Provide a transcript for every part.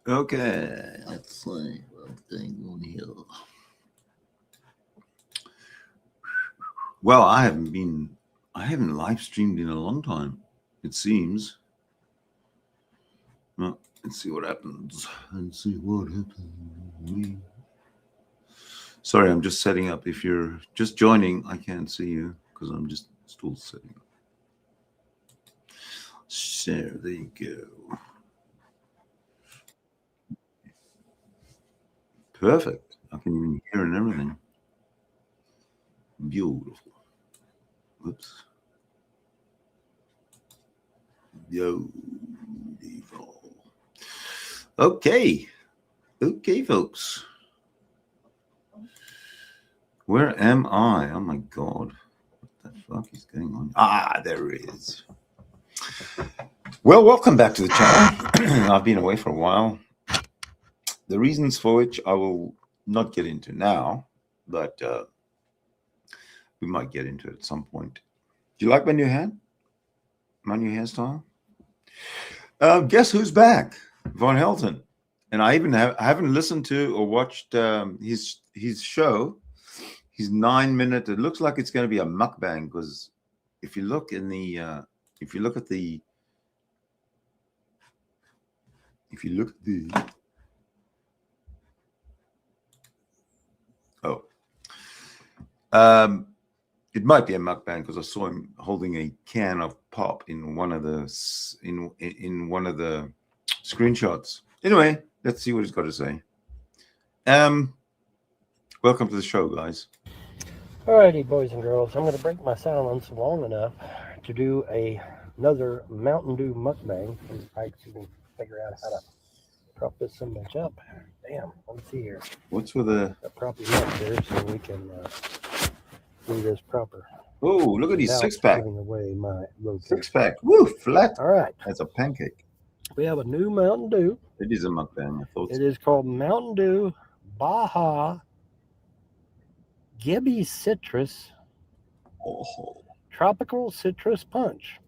Okay, let's see what thing on here. Well, I haven't live streamed in a long time. It seems. Well, let's see what happens. Let's see what happens. Sorry, I'm just setting up. If you're just joining, I can't see you because I'm just still setting up. So there you go. Perfect. I can even hear and everything. Beautiful. Whoops. Beautiful. Okay. Okay, folks. Where am I? Oh my God. What the fuck is going on? Ah, there it is. Well, welcome back to the channel. I've been away for a while. The reasons for which I will not get into now, but we might get into it at some point. Do you like my new hat? My new hairstyle? Guess who's back? Von Helton. And I haven't listened to or watched his show. His 9-minute. It looks like it's going to be a mukbang because if you look at the it might be a mukbang because I saw him holding a can of pop in one of the in one of the screenshots. Anyway, let's see what he's got to say. Welcome to the show, guys. Alrighty, boys and girls, I'm going to break my silence long enough to do another Mountain Dew mukbang. I can figure out how to prop this so much up. Damn, let me see here. What's with the prop him up there so we can do this proper. Oh, look at his six-pack. Giving away my six-pack. Woo, flat. All right. That's a pancake. We have a new Mountain Dew. It is a mukbang, I thought. It is called Mountain Dew Baja Gibby Citrus Tropical Citrus Punch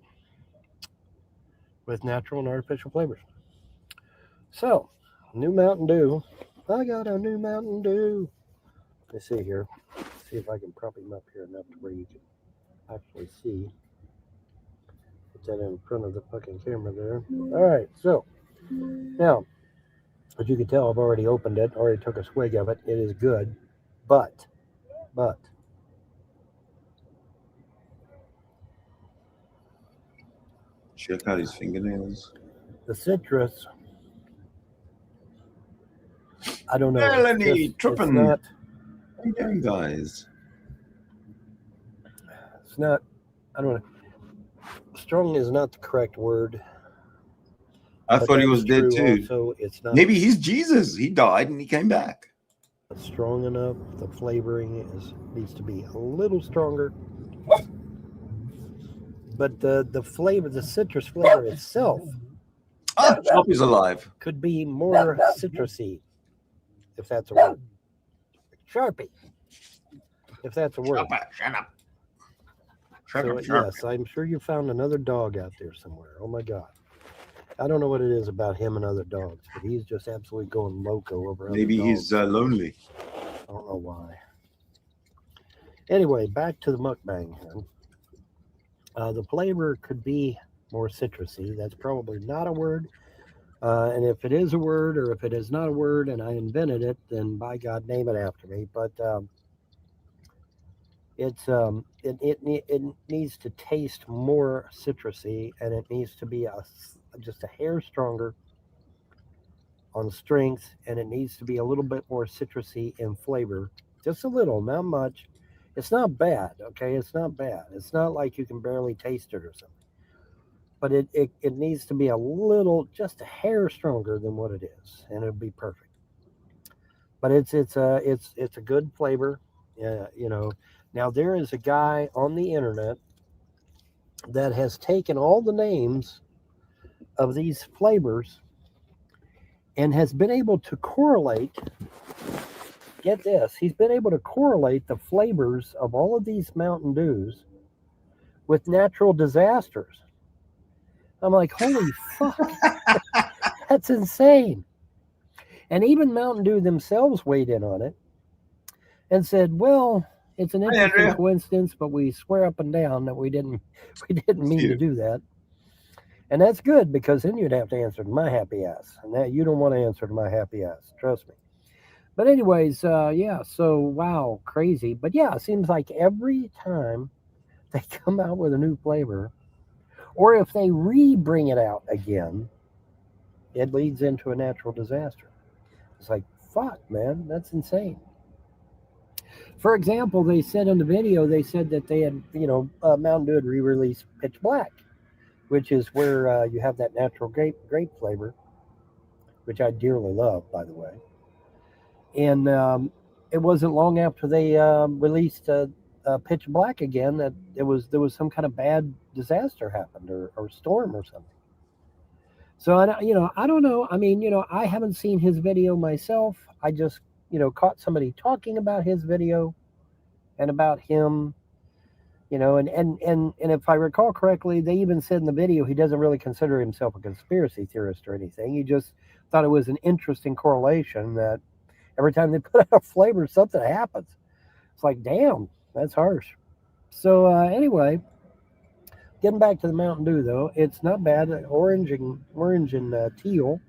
with natural and artificial flavors. So, new Mountain Dew. I got a new Mountain Dew. Let's see here. See if I can prop him up here enough to where you can actually see. Put that in front of the fucking camera there. All right, so now, as you can tell, I've already opened it, already took a swig of it. It is good, but check out his fingernails. The citrus, I don't know. Melanie Trippin. Not, how you doing, guys? It's not, I don't know. Strong is not the correct word. I thought he was dead too. Also, it's not. Maybe he's Jesus. He died and he came back. Strong enough. The flavoring needs to be a little stronger. But the flavor, the citrus flavor itself. Ah, Choppy's alive. Could be more citrusy, if that's a word. Sharpie, if that's a word. Shut up. So, yes, I'm sure you found another dog out there somewhere. Oh my God. I don't know what it is about him and other dogs, but he's just absolutely going loco over Maybe he's lonely. I don't know why. Anyway, back to the mukbang here. The flavor could be more citrusy. That's probably not a word. And if it is a word or if it is not a word and I invented it, then by God, name it after me. But it needs to taste more citrusy, and it needs to be just a hair stronger on strength, and it needs to be a little bit more citrusy in flavor. Just a little, not much. It's not bad, okay? It's not bad. It's not like you can barely taste it or something. But it needs to be a little, just a hair stronger than what it is, and it'll be perfect. But it's a good flavor, you know. Now there is a guy on the internet that has taken all the names of these flavors and has been able to correlate. Get this, he's been able to correlate the flavors of all of these Mountain Dews with natural disasters. I'm like, holy fuck, that's insane. And even Mountain Dew themselves weighed in on it and said, "Well, it's an Hi, interesting Andrea. coincidence, but we swear up and down that we didn't mean to You. do that." And that's good because then you'd have to answer to my happy ass, and that you don't want to answer to my happy ass. Trust me. But anyways, yeah. So wow, crazy. But yeah, it seems like every time they come out with a new flavor, or if they re-bring it out again, it leads into a natural disaster. It's like, fuck, man, that's insane. For example, they said in the video, they said that they had, Mountain Dew had re-released Pitch Black, which is where you have that natural grape flavor, which I dearly love, by the way. And it wasn't long after they released Pitch Black again that there was some kind of bad disaster happened or storm or something. So I don't know. I mean, I haven't seen his video myself. I just caught somebody talking about his video and about him. And if I recall correctly, they even said in the video he doesn't really consider himself a conspiracy theorist or anything. He just thought it was an interesting correlation that every time they put out a flavor, something happens. It's like, damn, that's harsh. So anyway, getting back to the Mountain Dew though, it's not bad. Orange and teal,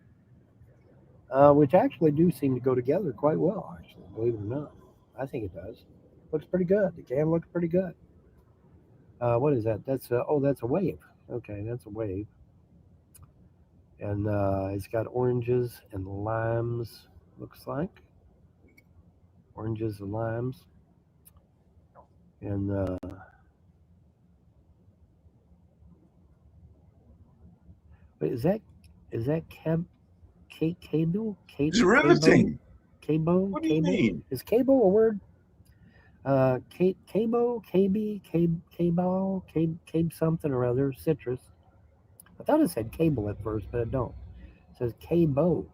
which actually do seem to go together quite well. Actually, believe it or not, I think it does. Looks pretty good. The can looks pretty good. What is that? That's a wave. Okay, that's a wave. And it's got oranges and limes. Looks like oranges and limes. And wait, is that cable? It's riveting. Cabo? What do you mean? Is cable a word? Cabo, Cabe something or other, citrus. I thought it said cable at first, but it don't. It says Cabo,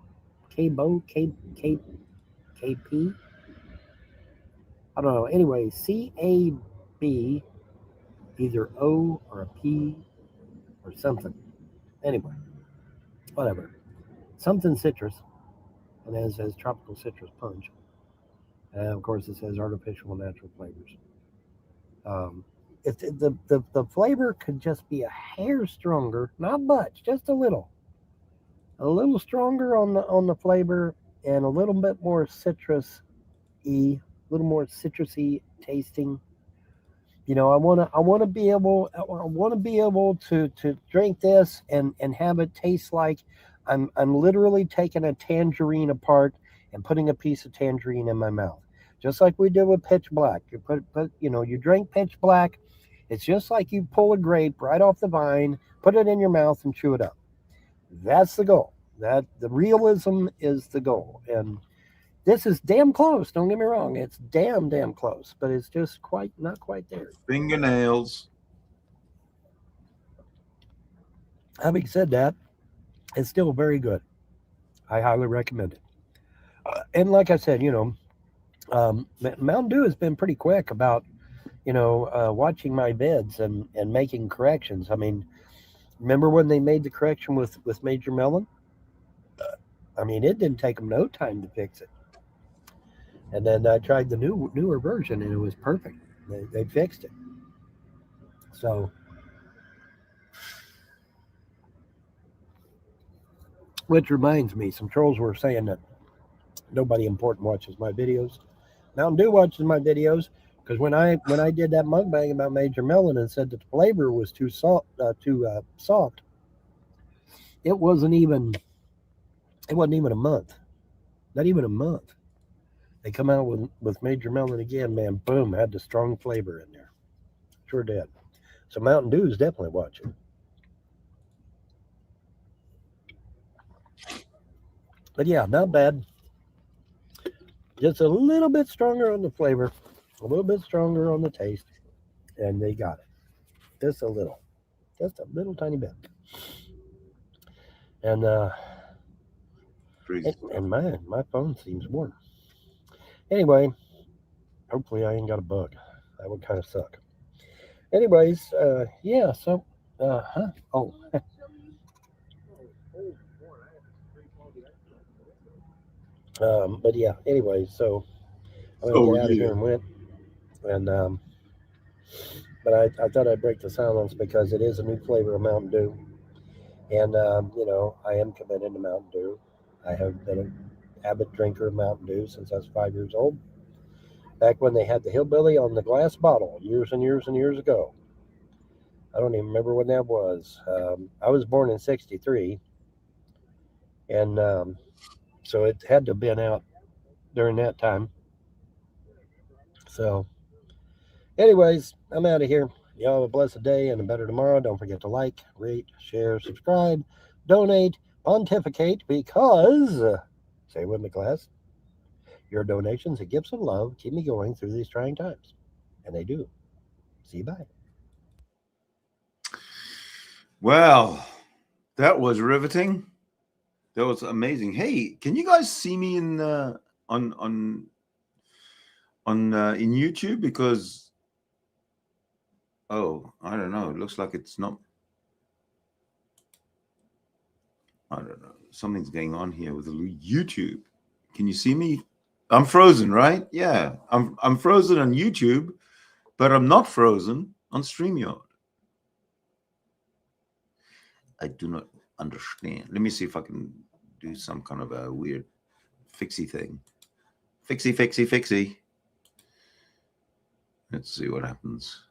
KP. I don't know. Anyway, CAB, either O or a P or something. Anyway, whatever. Something citrus, and then it says tropical citrus punch. And of course, it says artificial and natural flavors. If the flavor could just be a hair stronger, not much, just a little stronger on the flavor, and a little bit more a little more citrusy tasting. I want to be able to drink this and have it taste like I'm literally taking a tangerine apart and putting a piece of tangerine in my mouth, just like we did with Pitch Black. You drink Pitch Black. It's just like you pull a grape right off the vine, put it in your mouth, and chew it up. That's the goal. That the realism is the goal, and this is damn close. Don't get me wrong; it's damn close, but it's just not quite there. Fingernails. Having said that, it's still very good. I highly recommend it. And like I said, Mountain Dew has been pretty quick about watching my vids and making corrections. I mean, remember when they made the correction with Major Melon? I mean, it didn't take them no time to fix it. And then I tried the newer version, and it was perfect. They fixed it. So, which reminds me, some trolls were saying that nobody important watches my videos. Mountain Dew watches my videos because when I did that mukbang about Major Melon and said that the flavor was too soft, it wasn't even a month, not even a month. They come out with Major Melon again, man, boom, had the strong flavor in there. Sure did. So Mountain Dew is definitely watching. But yeah, not bad. Just a little bit stronger on the flavor, a little bit stronger on the taste, and they got it. Just a little tiny bit. And and my phone seems warm. Anyway, hopefully I ain't got a bug. That would kind of suck. Anyways, yeah. So, oh, But yeah, anyway, so I'm gonna Oh get out of here yeah. and went. And but I thought I'd break the silence because it is a new flavor of Mountain Dew, and I am committed to Mountain Dew. I have been an avid drinker of Mountain Dew since I was 5 years old. Back when they had the hillbilly on the glass bottle, years and years and years ago. I don't even remember when that was. I was born in '63, and so it had to have been out during that time. So, anyways, I'm out of here. Y'all have a blessed day and a better tomorrow. Don't forget to like, rate, share, subscribe, donate, pontificate, because, say with me, class, your donations and gifts of love keep me going through these trying times. And they do. See you bye. Well, that was riveting. That was amazing. Hey, can you guys see me in on in YouTube? Because I don't know. It looks like it's not. I don't know. Something's going on here with the YouTube. Can you see me? I'm frozen, right? Yeah, I'm frozen on YouTube, but I'm not frozen on StreamYard. I do not understand. Let me see if I can do some kind of a weird fixie thing. Fixie. Let's see what happens.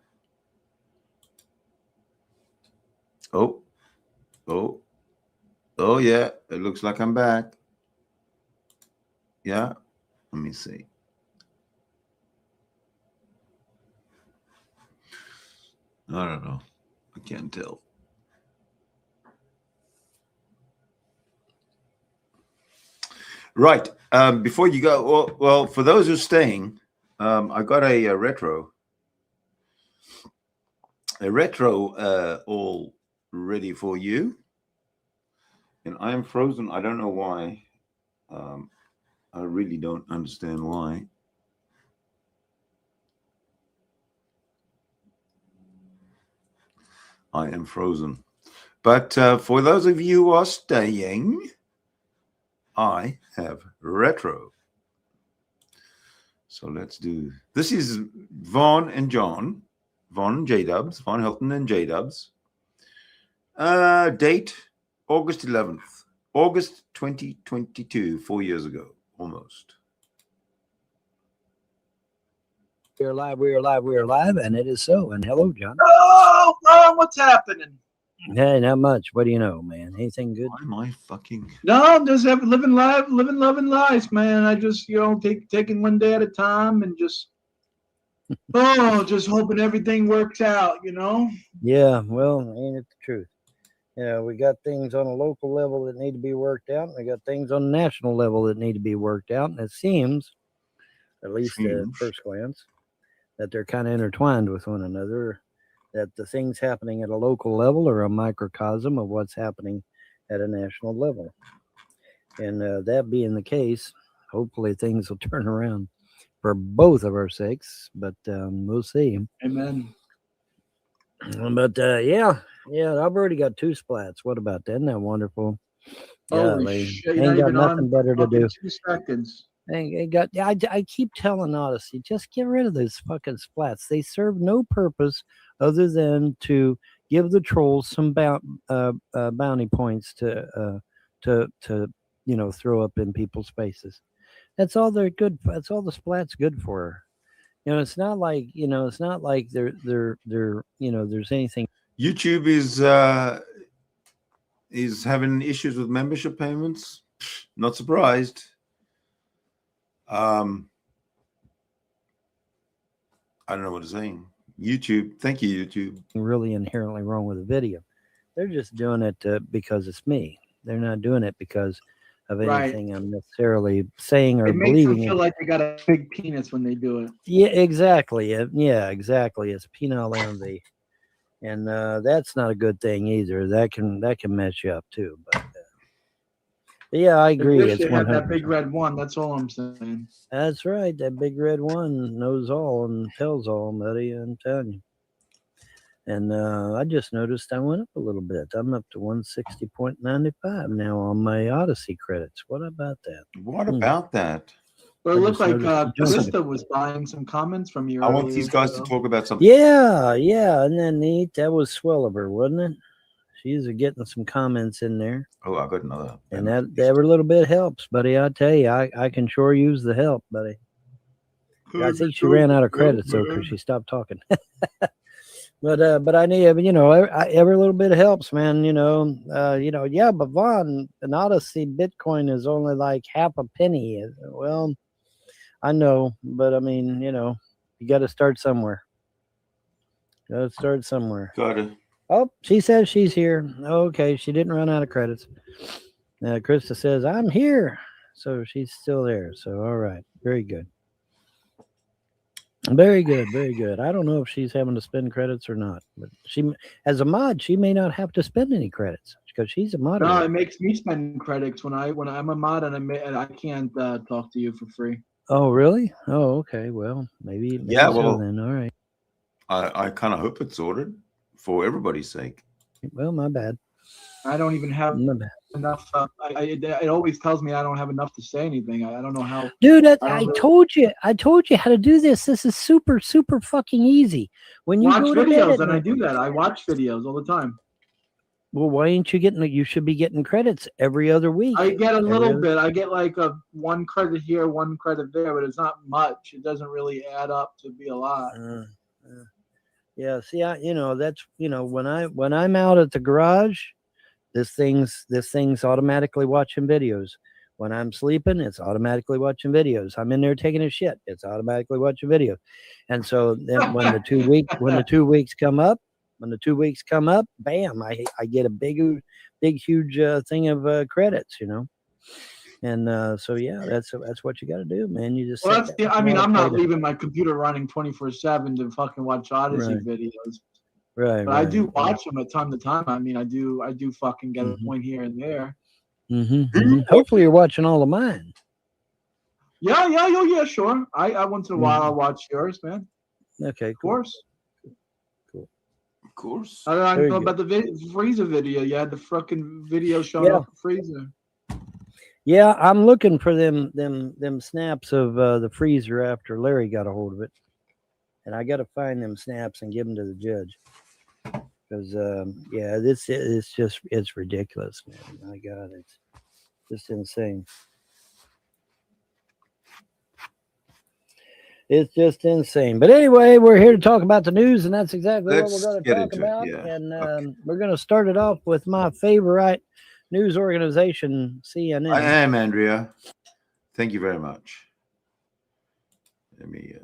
Oh, yeah. It looks like I'm back. Yeah. Let me see. I don't know. I can't tell. Right. Before you go, well, for those who are staying, I got a retro all ready for you. And I am frozen. I don't know why. I really don't understand why. I am frozen. But for those of you who are staying, I have retro. So let's do. This is Vaughn and John, Vaughn and J-Dubs, Vaughn Helton and J-Dubs. Date August 11th, August 2022, 4 years ago, almost. We are live, and it is so. And hello, John. Oh, Ron, what's happening? Hey, not much. What do you know, man? Anything good? Why am I fucking... No, I'm just living loving life, man. I just, taking one day at a time and just hoping everything works out, Yeah, well, ain't it the truth? We got things on a local level that need to be worked out, and we got things on a national level that need to be worked out. And it seems, at least at first glance, that they're kind of intertwined with one another. That the things happening at a local level are a microcosm of what's happening at a national level. And that being the case, hopefully things will turn around for both of our sakes, but we'll see. Amen. But yeah, I've already got 2 splats. What about that? Isn't that wonderful? Holy shit, ain't got nothing better to do. 2 seconds. I keep telling Odyssey, just get rid of those fucking splats. They serve no purpose other than to give the trolls some bounty points to throw up in people's faces. That's all they're good. That's all the splats good for. It's not like there's anything. YouTube is having issues with membership payments. Not surprised. I don't know what to say. YouTube, thank you, YouTube. Really inherently wrong with the video. They're just doing it because it's me. They're not doing it because of anything I'm necessarily saying or believing. It makes them feel like they got a big penis when they do it. Yeah, exactly. Exactly. It's penile envy, and that's not a good thing either. That can mess you up too. But yeah, I agree. It's that big red one. That's all I'm saying. That's right. That big red one knows all and tells all, buddy. I'm telling you. And I just noticed I went up a little bit. I'm up to 160.95 now on my Odyssey credits. What about that? What about that? But it I looked just like noticed it jumping. Krista was buying some comments from you I want earlier. these guys to so- talk about something. Yeah, isn't that neat? That was swell of her, wasn't it? She's getting some comments in there. Oh, I got another. And that every little bit helps, buddy. I tell you, I can sure use the help, buddy. I think she ran out of credits though because she stopped talking. But I need, every little bit helps, man. Yeah. But Vaughn, an Odyssey Bitcoin is only like half a penny. Well, I know, but I mean, you got to start somewhere. Got to start somewhere. Got it. Oh, she says she's here. Okay, she didn't run out of credits. Krista says I'm here, so she's still there. So all right, very good. Very good, very good. I don't know if she's having to spend credits or not, but she, as a mod, she may not have to spend any credits because she's a moderator. No, it makes me spend credits when I'm a mod and I can't talk to you for free. Oh, really? Oh, okay. Well, maybe Yeah, so well, then. All right. I kind of hope it's sorted for everybody's sake. Well, my bad. I don't even have My bad. enough. It always tells me I don't have enough to say anything. I don't know how. Dude, I really- told you how to do this. This is super, super fucking easy. When you Watch go to videos, bed and I do that. I watch videos all the time. well, why ain't you getting? You should be getting credits every other week. I get a little other- bit. I get like a 1 credit here, 1 credit there, but it's not much. It doesn't really add up to be a lot. Yeah. See, that's when I'm out at the garage, this thing's automatically watching videos. When I'm sleeping, it's automatically watching videos. I'm in there taking a shit, it's automatically watching videos. And so then when the 2 weeks come up, bam, I get a big huge thing of credits, And so yeah, that's what you got to do, man. You just Well, I'm not automated. leaving my computer running 24/7 to fucking watch Odyssey Right. videos. Right, But I do watch them at time to time. I mean, I do fucking get a Mhm. point here and there. Hopefully you're watching all of mine. Yeah, sure. I once in a while I'll watch yours, man. Okay, Of cool. course. Of course. I Very know good. about the freezer video. You had the fucking video showing Yeah. up the freezer. Yeah, I'm looking for them snaps of the freezer after Larry got a hold of it, and I got to find them snaps and give them to the judge because it's ridiculous, man. My God, it's just insane. It's just insane. But anyway, we're here to talk about the news, and that's exactly what Let's we're going get to talk into it, about. yeah. And Okay. we're going to start it off with my favorite news organization, CNN. I am, Andrea. Thank you very much. Let me.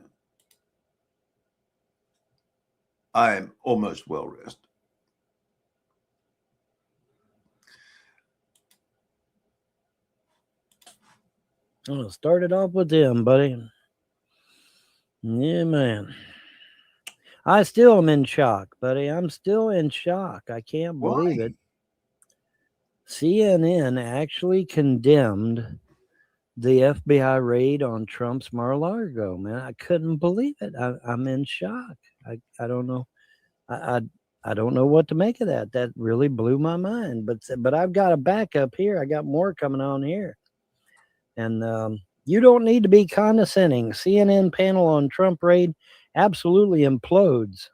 I am almost well rested. I'm going to start it off with them, buddy. Yeah, man. I still am in shock, buddy. I'm still in shock. I can't believe it. CNN actually condemned the FBI raid on Trump's Mar-a-Lago, man. I couldn't believe it. I'm in shock. I don't know. I don't know what to make of that. That really blew my mind. But I've got a backup here. I got more coming on here. And you don't need to be condescending. CNN panel on Trump raid absolutely implodes.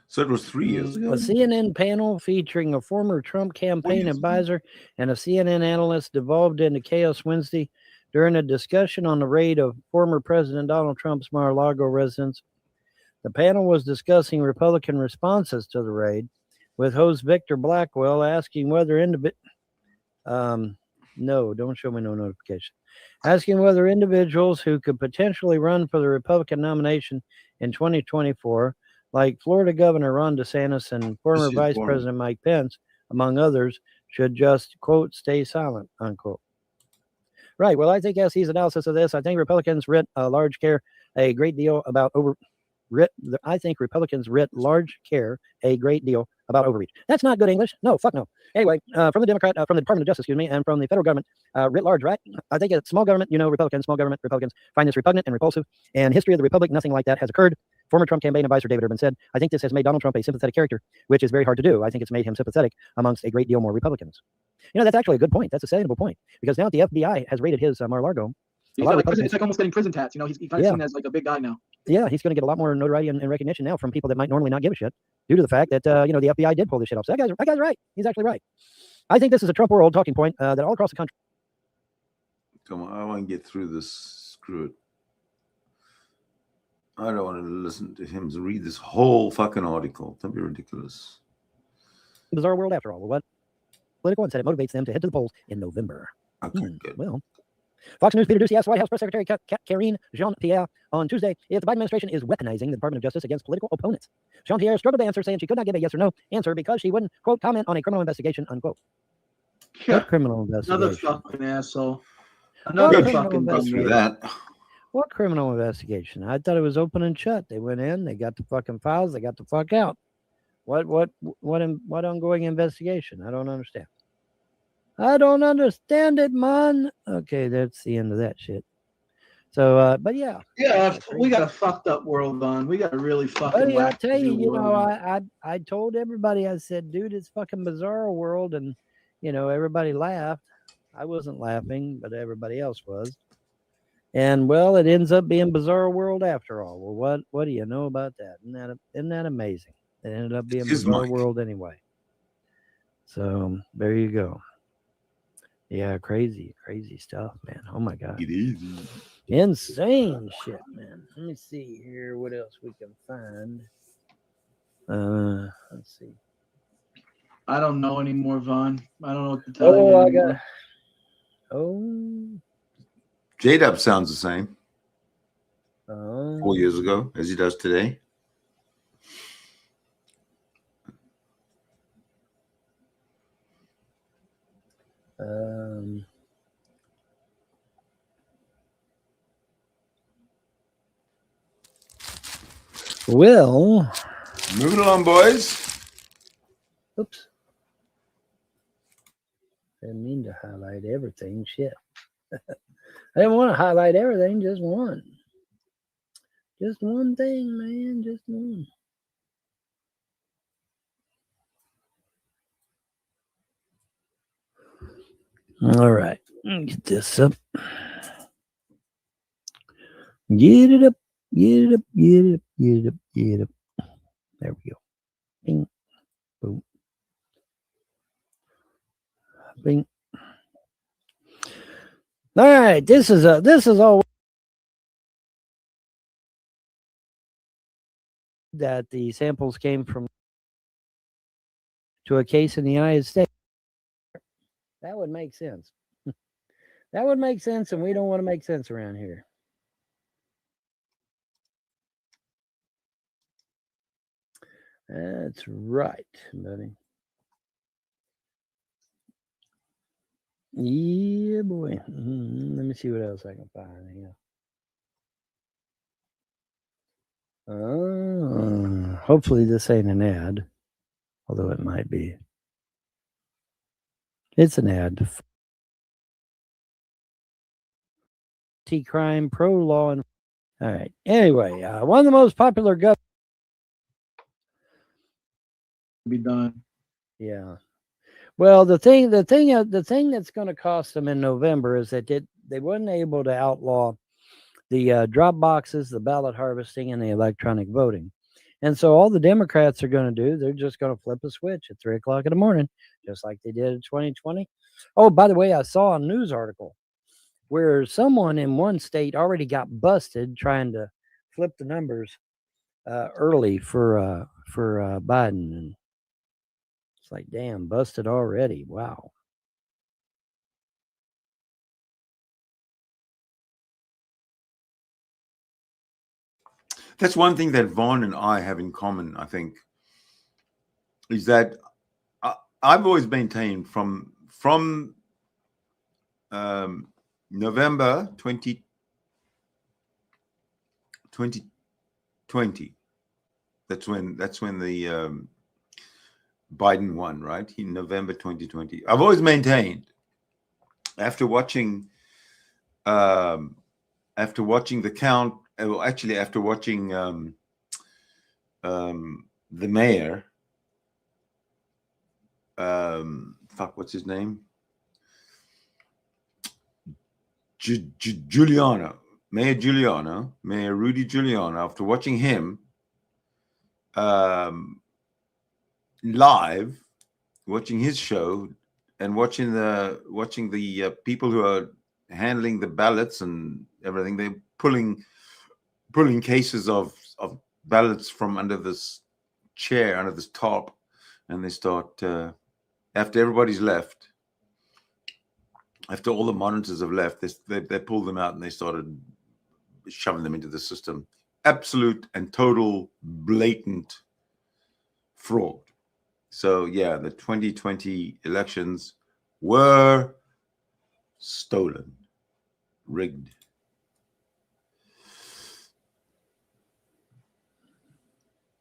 So it was 3 years ago. A CNN panel featuring a former Trump campaign advisor and a CNN analyst devolved into chaos Wednesday during a discussion on the raid of former President Donald Trump's Mar-a-Lago residence. The panel was discussing Republican responses to the raid, with host Victor Blackwell asking whether no, don't show me no notification. Asking whether individuals who could potentially run for the Republican nomination in 2024, like Florida Governor Ron DeSantis and former Vice President Mike Pence, among others, should just, quote, stay silent, unquote. Right. Well, I think as he's analysis of this, I think Republicans writ a great deal about overreach. That's not good English. No, fuck no. Anyway, from the Department of Justice, and from the federal government, writ large, right? I think it's small government, Republicans find this repugnant and repulsive. And history of the Republic, nothing like that has occurred Former Trump campaign advisor David Urban said, I think this has made Donald Trump a sympathetic character, which is very hard to do. I think it's made him sympathetic amongst a great deal more Republicans. That's actually a good point. That's a salable point. Because now the FBI has raided his Mar-a-Lago. It's like almost getting prison tats. He's kind of seen as like a big guy now. Yeah, he's going to get a lot more notoriety and recognition now from people that might normally not give a shit due to the fact that, the FBI did pull this shit off. So that guy's right. He's actually right. I think this is a Trump world talking point that all across the country. Come on, I want to get through this. Screw it. I don't want to listen to him read this whole fucking article. Don't be ridiculous. Bizarre world after all. Well, what? Political and said it motivates them to head to the polls in November. Okay, good. Well, Fox News Peter Doocy asked White House Press Secretary Karine Jean-Pierre on Tuesday if the Biden administration is weaponizing the Department of Justice against political opponents. Jean-Pierre struggled to answer, saying she could not give a yes or no answer because she wouldn't, quote, comment on a criminal investigation, unquote. Yeah. What criminal investigation? Another fucking asshole. Another Good. fucking Through that. What criminal investigation? I thought it was open and shut. They went in, they got the fucking files, they got the fuck out. What ongoing investigation? I don't understand. I don't understand it, man. Okay, that's the end of that shit. So, but yeah. Yeah, we got a fucked up world, Vaughn. We got a really fucking. Buddy, I tell you, I told everybody, I said, dude, it's fucking bizarre world, and everybody laughed. I wasn't laughing, but everybody else was. And well, it ends up being bizarre world after all. Well, what do you know about that? Isn't that amazing? It ended up being bizarre world anyway. So there you go. Yeah, crazy stuff, man. Oh my God. Get easy. Insane shit, man. Let me see here what else we can find. Let's see. I don't know anymore, Vaughn. I don't know what to tell you. J-Dub sounds the same. 4 years ago as he does today. Well, moving along, boys. Oops. Didn't mean to highlight everything. Shit. I didn't want to highlight everything, just one. Just one thing, man. Just one. All right. Get this up. Get it up. Get it up. Get it up. Get it up. Get it up. There we go. Bing. Boom. Bing. All right. This is all that the samples came from to a case in the United States. That would make sense. That would make sense, and we don't want to make sense around here. That's right, buddy. Yeah, boy. Let me see what else I can find here. Hopefully this ain't an ad, although it might be. It's an ad. Anti-crime, pro-law, and all right. Anyway, one of the most popular governments. Be done. Yeah. Well, the thing that's going to cost them in November is that they weren't able to outlaw the drop boxes, the ballot harvesting, and the electronic voting. And so all the Democrats are going to do, they're just going to flip a switch at 3 o'clock in the morning, just like they did in 2020. Oh, by the way, I saw a news article where someone in one state already got busted trying to flip the numbers early for Biden. And it's like, damn, busted already. Wow. That's one thing that Vaughn and I have in common, I think, is that I've always maintained from November 2020. That's when the Biden won, right? In November 2020. I've always maintained after watching the count. Well, actually, after watching the mayor, what's his name? Giuliano, Mayor Rudy Giuliano, after watching him live, watching his show, and watching the people who are handling the ballots and everything, they're pulling cases of ballots from under this chair, under this top, and they start after everybody's left. After all the monitors have left, they pulled them out and they started shoving them into the system. Absolute and total blatant fraud. So, yeah, the 2020 elections were stolen, rigged.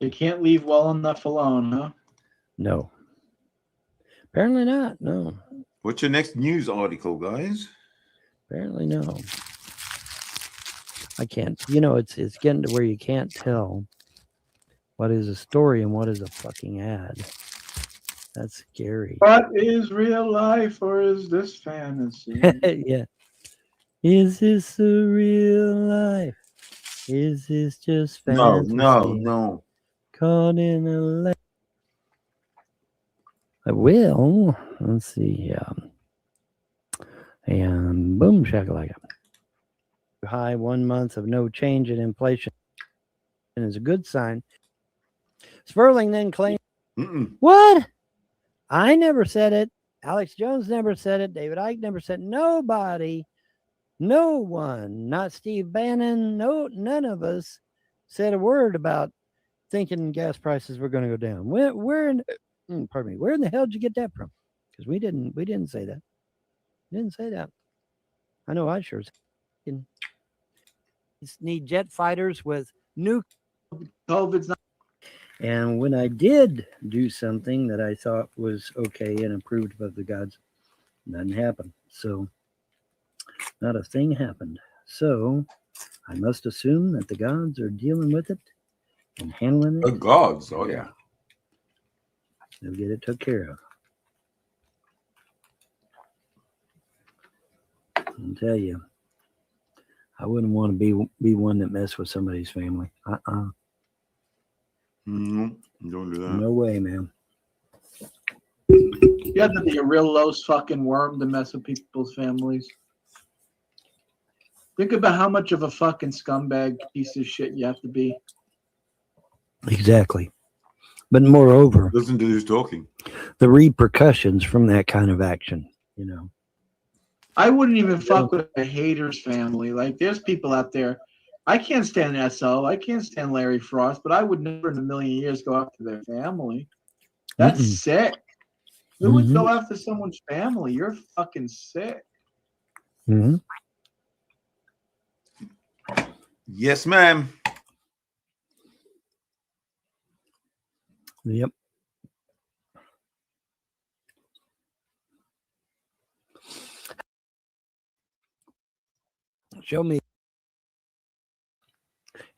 You can't leave well enough alone, huh? No. Apparently not. No. What's your next news article, guys? Apparently no. I can't. You know, it's getting to where you can't tell what is a story and what is a fucking ad. That's scary. What is real life or is this fantasy? Yeah. Is this a real life? Is this just fantasy? No. Caught in a light. I will. Let's see. And boom, shakalaka. High 1 month of no change in inflation is a good sign. Sperling then claimed, What? I never said it. Alex Jones never said it. David Icke never said it. Nobody, no one, not Steve Bannon, none of us said a word about thinking gas prices were going to go down. Where in the hell did you get that from? Because we didn't say that. Didn't say that. I know I sure didn't. Need jet fighters with new COVID's not. And when I did do something that I thought was okay and approved of the gods, nothing happened. So not a thing happened. So I must assume that the gods are dealing with it and handling it. The gods, oh yeah. They'll get it took care of. I'll tell you, I wouldn't want to be one that messed with somebody's family. Don't do that. No way, man. You have to be a real low fucking worm to mess with people's families. Think about how much of a fucking scumbag piece of shit you have to be. Exactly. But moreover, Listen to who's talking. the repercussions from that kind of action, you know. I wouldn't even fuck with a hater's family. Like, there's people out there. I can't stand SO. I can't stand Larry Frost, but I would never in a million years go after their family. That's sick. Who would go after someone's family? You're fucking sick. Mm-hmm. Yes, ma'am. Yep. Show me.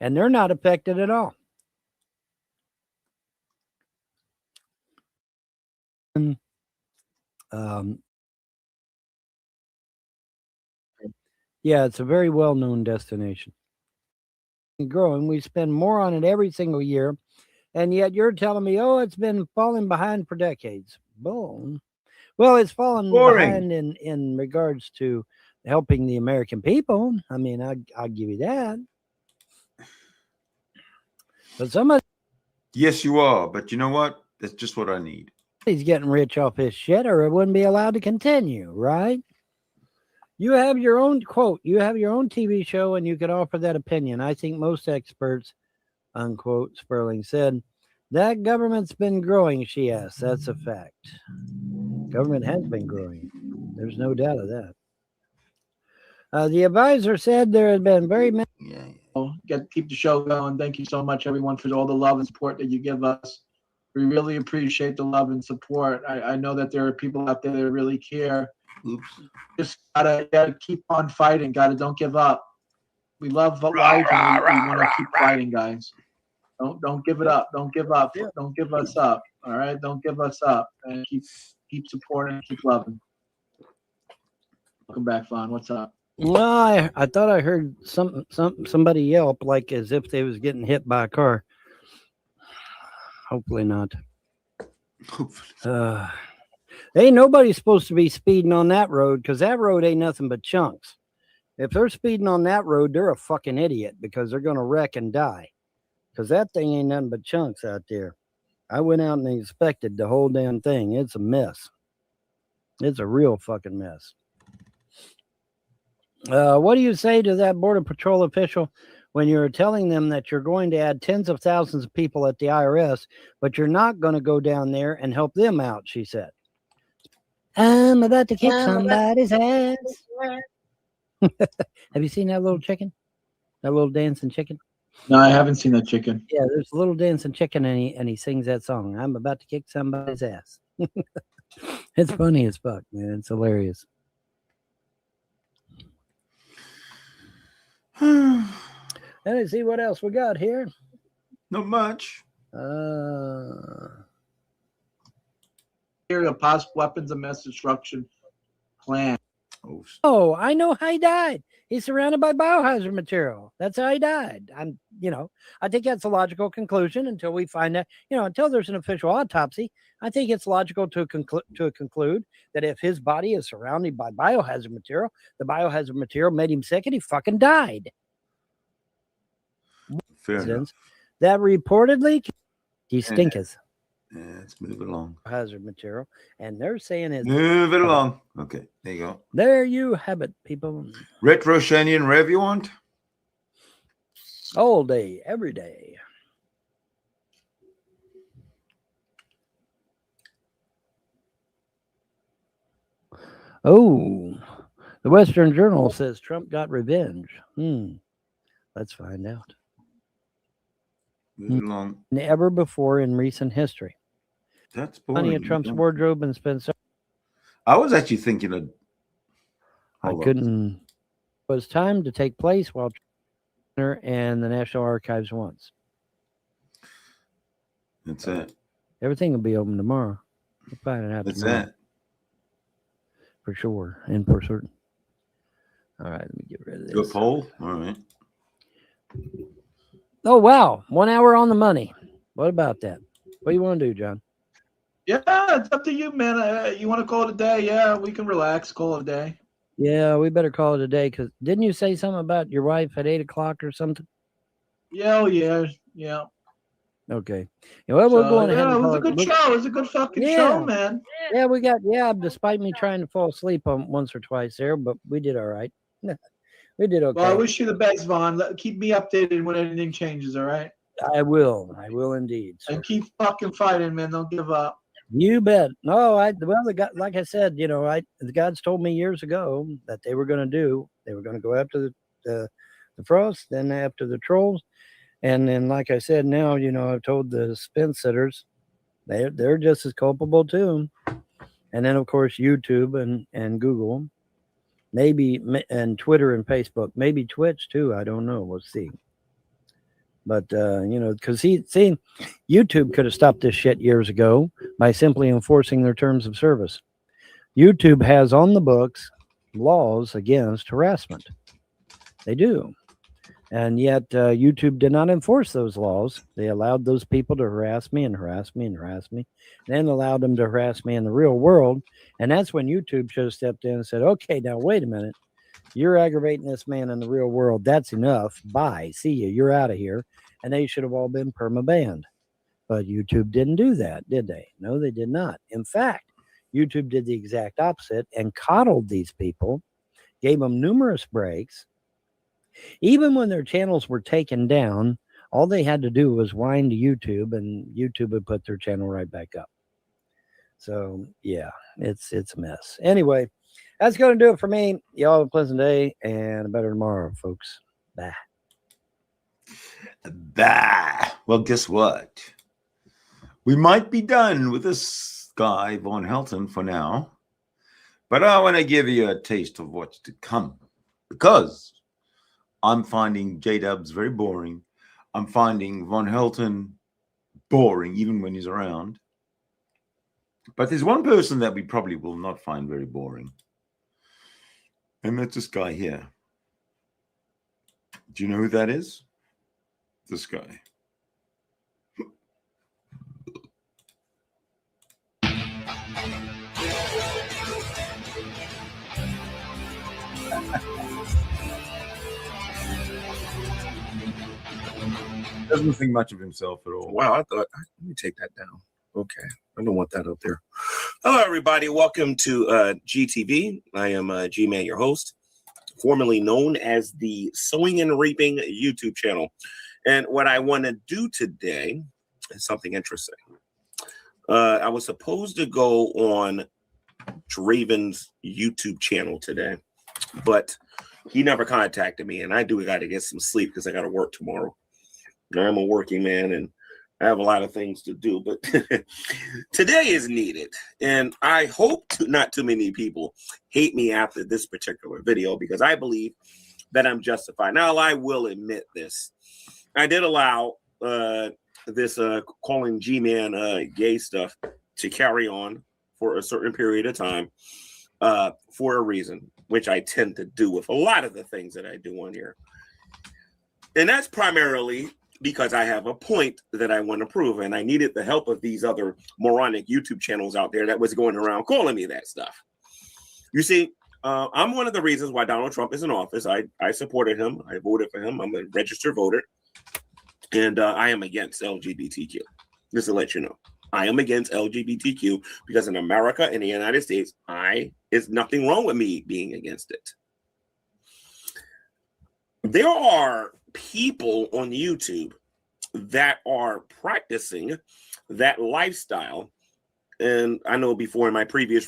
And they're not affected at all. Yeah, it's a very well-known destination. Growing, we spend more on it every single year, and yet you're telling me, oh, it's been falling behind for decades. Boom. Well, it's fallen behind in regards to helping the American people. I mean, I'll give you that. But somebody. Yes, you are. But you know what? That's just what I need. He's getting rich off his shit, or it wouldn't be allowed to continue, right? You have your own quote. You have your own TV show, and you could offer that opinion. I think most experts, unquote, Sperling said, that government's been growing, she asked. That's a fact. Government has been growing. There's no doubt of that. The advisor said there had been very many. Keep the show going. Thank you so much, everyone, for all the love and support that you give us. We really appreciate the love and support. I know that there are people out there that really care. Oops. Just gotta keep on fighting. Don't give up. We love life and we want to keep fighting, guys. Don't give it up. Don't give up. Yeah. Don't give us up. All right. Don't give us up. And keep supporting. Keep loving. Welcome back, Vaughn. What's up? Well, I thought I heard somebody yelp like as if they was getting hit by a car. Hopefully not. Ain't nobody supposed to be speeding on that road because that road ain't nothing but chunks. If they're speeding on that road, they're a fucking idiot because they're going to wreck and die. Because that thing ain't nothing but chunks out there. I went out and inspected the whole damn thing. It's a mess. It's a real fucking mess. What do you say to that Border Patrol official when you're telling them that you're going to add tens of thousands of people at the IRS, but you're not going to go down there and help them out, she said. I'm about to kick somebody's ass. Have you seen that little chicken? That little dancing chicken? No, I haven't seen that chicken. Yeah, there's a little dancing chicken, and he sings that song. I'm about to kick somebody's ass. It's funny as fuck, man. It's hilarious. Let's see what else we got here. Not much. Here, a possible weapons of mass destruction plan. Oh, I know how he died. He's surrounded by biohazard material. That's how he died. I think that's a logical conclusion until we find out, until there's an official autopsy. I think it's logical to conclude that if his body is surrounded by biohazard material, the biohazard material made him sick and he fucking died. Fair enough. That reportedly he stinkers. Yeah, let's move it along. Hazard material, and they're saying it's move it along. Okay, there you go. There you have it, people. Retro Shanian Rev you want? All day, every day. Oh, the Western Journal says Trump got revenge. Let's find out. Move it along. Never before in recent history. That's Money in Trump's wardrobe and spent. I was actually thinking of. It was time to take place while and the National Archives once. That's it. Everything will be open tomorrow. We'll find it out. That's tomorrow. it. For sure and for certain. All right, let me get rid of this. Do a poll. All right. Oh wow, 1 hour on the money. What about that? What do you want to do, John? Yeah, it's up to you, man. You want to call it a day? Yeah, we can relax. Call it a day. Yeah, we better call it a day because didn't you say something about your wife at 8 o'clock or something? Yeah, yeah. Okay. Well, we're going ahead. Yeah, it was a good show. It was a good fucking show, man. Yeah, despite me trying to fall asleep on once or twice there, but we did all right. We did okay. Well, I wish you the best, Vaughn. Keep me updated when anything changes, all right? I will indeed. Sir. And keep fucking fighting, man. Don't give up. You bet. No, the God, like I said, the gods told me years ago that they were going to go after the frost, then after the trolls. And then, like I said, now, I've told the spin sitters, they're just as culpable too. And then, of course, YouTube and Google, maybe, and Twitter and Facebook, maybe Twitch too. I don't know. We'll see. But, because YouTube could have stopped this shit years ago by simply enforcing their terms of service. YouTube has on the books laws against harassment. They do. And yet YouTube did not enforce those laws. They allowed those people to harass me and harass me and harass me, then allowed them to harass me in the real world. And that's when YouTube should have stepped in and said, okay, now wait a minute. You're aggravating this man in the real world. That's enough. Bye. See you. You're out of here. And they should have all been perma-banned. But YouTube didn't do that, did they? No, they did not. In fact, YouTube did the exact opposite and coddled these people, gave them numerous breaks. Even when their channels were taken down, all they had to do was whine to YouTube, and YouTube would put their channel right back up. So, yeah, it's a mess. Anyway, that's going to do it for me. Y'all have a pleasant day and a better tomorrow, folks. Bye. Bye. Well, guess what? We might be done with this guy, Von Helton, for now. But I want to give you a taste of what's to come. Because I'm finding J-Dubs very boring. I'm finding Von Helton boring even when he's around. But there's one person that we probably will not find very boring. And that's this guy here. Do you know who that is? This guy. Doesn't think much of himself at all. Wow, I thought, let me take that down. Okay, I don't want that up there. Hello, everybody. Welcome to GTV. I am G-Man, your host, formerly known as the Sowing and Reaping YouTube channel. And what I want to do today is something interesting. I was supposed to go on Draven's YouTube channel today, but he never contacted me, and I do got to get some sleep because I got to work tomorrow. I'm a working man, and I have a lot of things to do, but today is needed. And I hope not too many people hate me after this particular video, because I believe that I'm justified. Now, I will admit this. I did allow this calling G-Man gay stuff to carry on for a certain period of time for a reason, which I tend to do with a lot of the things that I do on here. And that's primarily because I have a point that I want to prove, and I needed the help of these other moronic YouTube channels out there that was going around calling me that stuff. You see, I'm one of the reasons why Donald Trump is in office. I supported him. I voted for him. I'm a registered voter, and I am against LGBTQ. Just to let you know, I am against LGBTQ because in America, in the United States, there's nothing wrong with me being against it. There are people on YouTube that are practicing that lifestyle. And I know before in my previous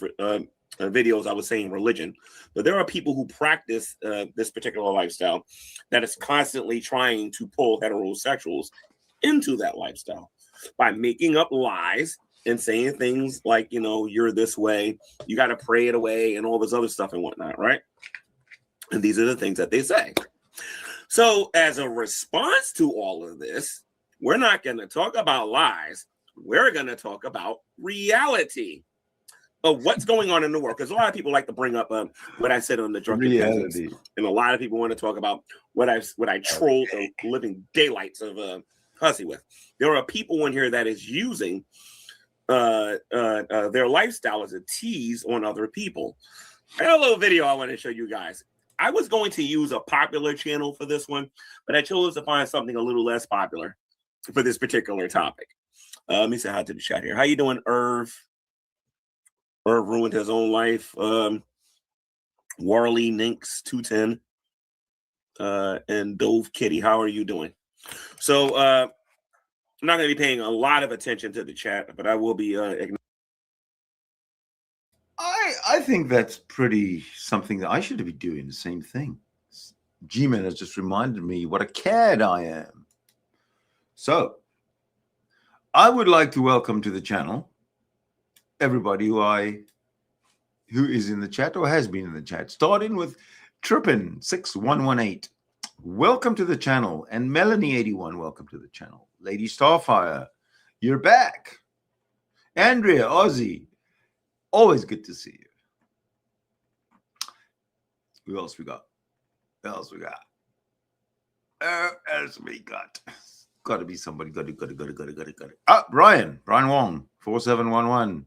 videos, I was saying religion, but there are people who practice this particular lifestyle that is constantly trying to pull heterosexuals into that lifestyle by making up lies and saying things like, you know, you're this way, you got to pray it away and all this other stuff and whatnot, right? And these are the things that they say. So as a response to all of this, we're not going to talk about lies. We're going to talk about reality of what's going on in the world. Because a lot of people like to bring up what I said on the drunken peasants, and a lot of people want to talk about what I trolled the living daylights of Hussy with. There are people in here that is using their lifestyle as a tease on other people. I got a little video I want to show you guys. I was going to use a popular channel for this one, but I chose to find something a little less popular for this particular topic. Let me say hi to the chat here. How you doing, Irv? Irv ruined his own life. Warley Ninks 210 and Dove Kitty. How are you doing? So I'm not going to be paying a lot of attention to the chat, but I will be I think that's pretty something that I should be doing the same thing. G-Man has just reminded me what a cad I am. So I would like to welcome to the channel everybody who is in the chat or has been in the chat, starting with Trippin6118. Welcome to the channel. And Melanie81, welcome to the channel. Lady Starfire, you're back. Andrea, Ozzy, always good to see you. Who else we got? Who else we got? Else we got? Got to be somebody. Got it. Ah, Brian Wong, 4711.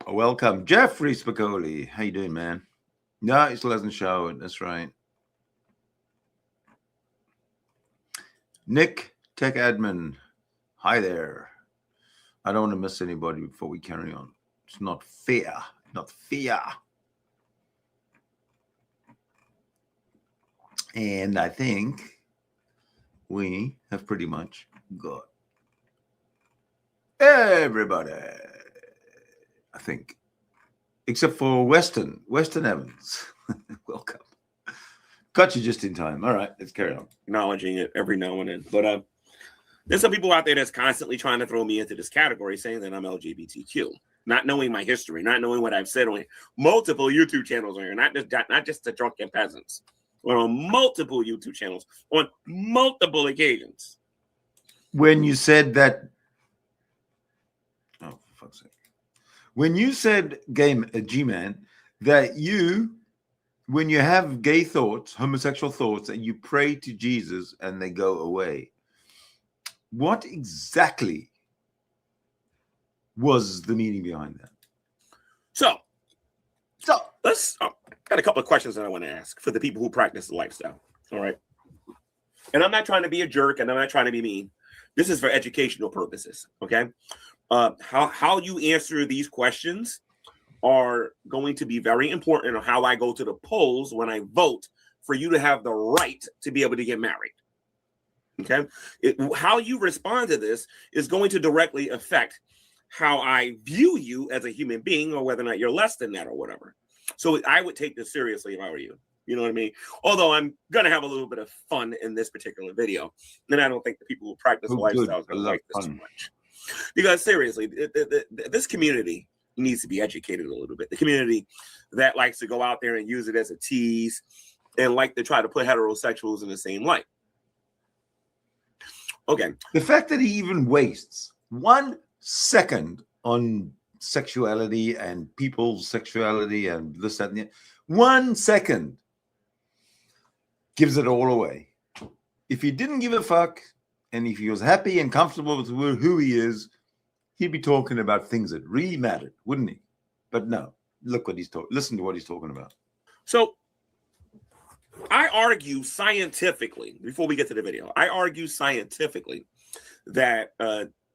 Welcome, Jeffrey Spicoli. How you doing, man? No, he still hasn't showered. That's right. Nick, Tech Admin. Hi there. I don't want to miss anybody before we carry on. It's not fair. Not fair. And I think we have pretty much got everybody. I think. Except for Weston Evans. Welcome. Got you just in time. All right, let's carry on. Acknowledging it every now and then. But there's some people out there that's constantly trying to throw me into this category, saying that I'm LGBTQ, not knowing my history, not knowing what I've said on multiple YouTube channels on here, not just the drunken peasants. or on multiple YouTube channels on multiple occasions. When you said that, oh, for fuck's sake. When you said, G-Man, that when you have gay thoughts, homosexual thoughts, and you pray to Jesus and they go away, what exactly was the meaning behind that? So let's got a couple of questions that I want to ask for the people who practice the lifestyle. All right. And I'm not trying to be a jerk and I'm not trying to be mean. This is for educational purposes. Okay. How you answer these questions are going to be very important on how I go to the polls when I vote for you to have the right to be able to get married. Okay. How you respond to this is going to directly affect how I view you as a human being, or whether or not you're less than that or whatever. So I would take this seriously if I were you. You know what I mean? Although I'm going to have a little bit of fun in this particular video. And I don't think the people who practice lifestyle are going to like this too much. Because seriously, this community needs to be educated a little bit. The community that likes to go out there and use it as a tease and like to try to put heterosexuals in the same light. Okay. The fact that he even wastes 1 second on sexuality and people's sexuality and this, that, and the 1 second gives it all away. If he didn't give a fuck and if he was happy and comfortable with who he is, he'd be talking about things that really mattered, wouldn't he? But no, look what he's talking. Listen to what he's talking about. So I argue scientifically, before we get to the video, I argue scientifically that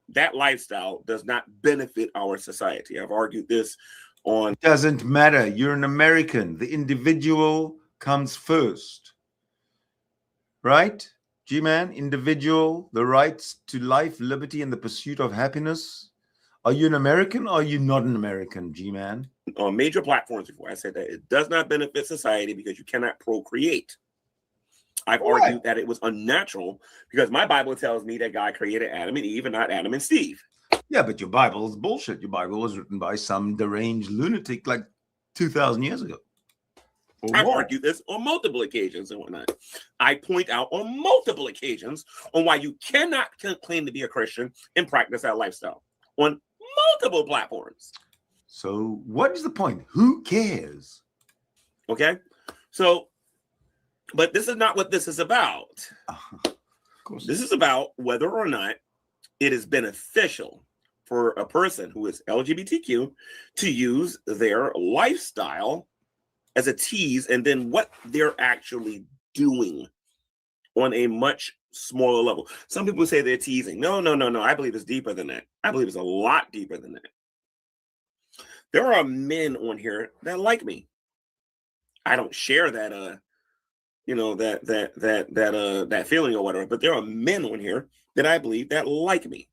that lifestyle does not benefit our society. I've argued this on... It doesn't matter. You're an American. The individual comes first. Right? G-Man, individual, the rights to life, liberty, and the pursuit of happiness. Are you an American or are you not an American, G-Man? On major platforms before, I said that it does not benefit society because you cannot procreate. I've argued that it was unnatural because my Bible tells me that God created Adam and Eve and not Adam and Steve. Yeah, but your Bible is bullshit. Your Bible was written by some deranged lunatic like 2,000 years ago. I've argued this on multiple occasions and whatnot. I point out on multiple occasions on why you cannot claim to be a Christian and practice that lifestyle on multiple platforms. So what is the point? Who cares? Okay. So, but this is not what this is about. Of course. This is about whether or not it is beneficial for a person who is LGBTQ to use their lifestyle as a tease, and then what they're actually doing on a much smaller level. Some people say they're teasing. No. I believe it's deeper than that. I believe it's a lot deeper than that. There are men on here that like me. I don't share that that feeling or whatever, but there are men on here that I believe that like me.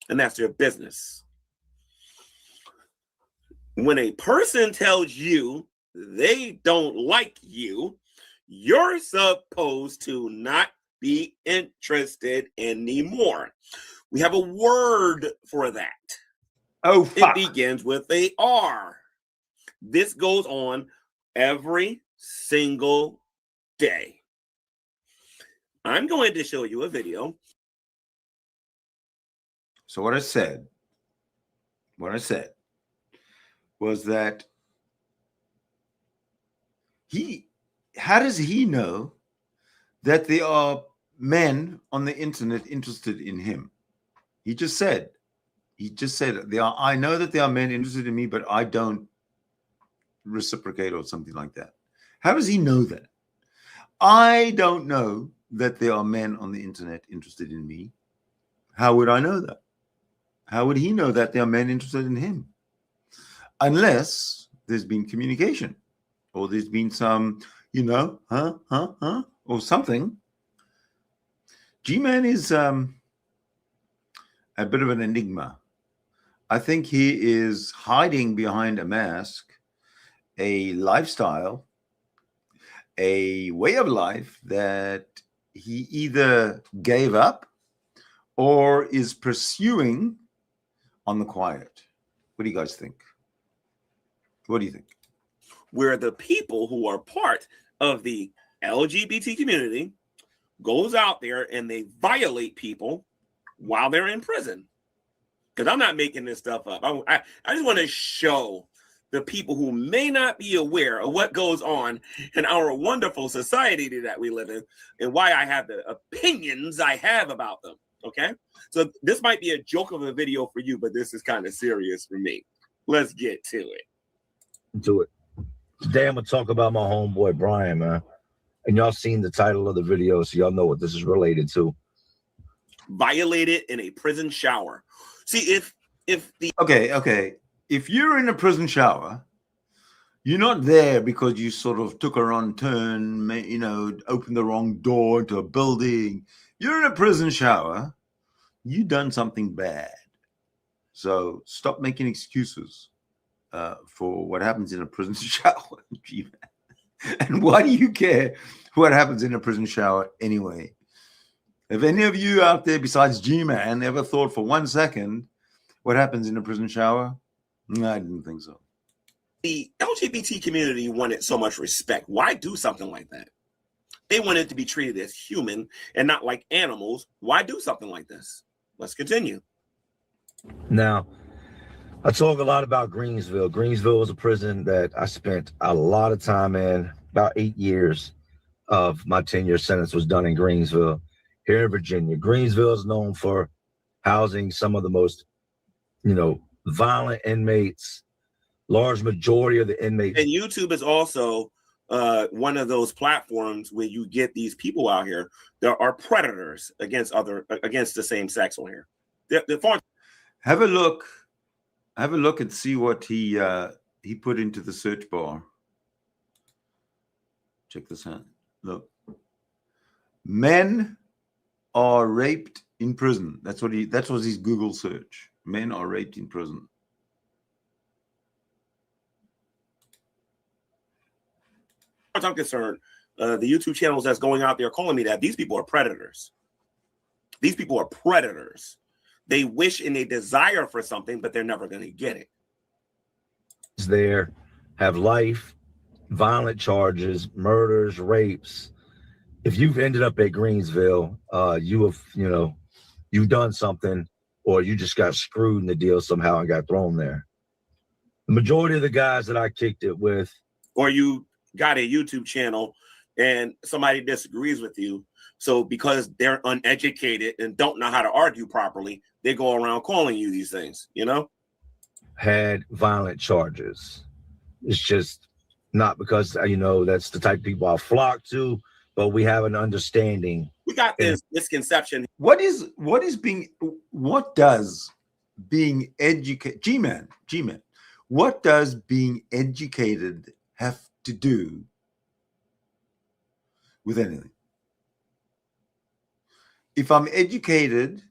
And that's their business. When a person tells you they don't like you, you're supposed to not be interested anymore. We have a word for that. Oh, fuck. It begins with a R. This goes on every single day. I'm going to show you a video. So what I said was that how does he know that there are men on the internet interested in him? He just said I know that there are men interested in me, but I don't reciprocate or something like that. How does he know that? I don't know that there are men on the internet interested in me. How would I know that? How would he know that there are men interested in him? Unless there's been communication or there's been some, or something. G-Man is a bit of an enigma. I think he is hiding behind a mask, a lifestyle, a way of life that he either gave up or is pursuing on the quiet. What do you guys think? What do you think? Where the people who are part of the LGBT community goes out there and they violate people while they're in prison. Because I'm not making this stuff up. I just want to show the people who may not be aware of what goes on in our wonderful society that we live in and why I have the opinions I have about them. Okay? So this might be a joke of a video for you, but this is kind of serious for me. Let's get to it. Do it. Today I'm gonna talk about my homeboy Brian, man. And y'all seen the title of the video, so y'all know what this is related to. Violated in a prison shower. See, if the Okay. If you're in a prison shower, you're not there because you sort of took a wrong turn, opened the wrong door to a building. You're in a prison shower. You done something bad. So stop making excuses for what happens in a prison shower. And why do you care what happens in a prison shower anyway? If any of you out there besides G-Man ever thought for 1 second what happens in a prison shower, no, I didn't think so. The LGBT community wanted so much respect. Why do something like that? They wanted to be treated as human and not like animals. Why do something like this? Let's continue. Now, I talk a lot about Greensville. Greensville was a prison that I spent a lot of time in. About 8 years of my 10-year sentence was done in Greensville, here in Virginia. Greensville is known for housing some of the most, violent inmates. Large majority of the inmates. And YouTube is also one of those platforms where you get these people out here that are predators against the same sex on here. They're Have a look and see what he put into the search bar. Check this out. Look. Men are raped in prison. That was his Google search. Men are raped in prison. As far as I'm concerned, the YouTube channels that's going out there calling me that, these people are predators. These people are predators. They wish and they desire for something, but they're never going to get it. There have life, violent charges, murders, rapes. If you've ended up at Greensville, you've done something, or you just got screwed in the deal somehow and got thrown there. The majority of the guys that I kicked it with, or you got a YouTube channel and somebody disagrees with you. So because they're uneducated and don't know how to argue properly, they go around calling you these things, had violent charges. It's just not because, that's the type of people I flock to, but we have an understanding. We got this misconception. What does being educated, G-Man, what does being educated have to do with anything? If I'm educated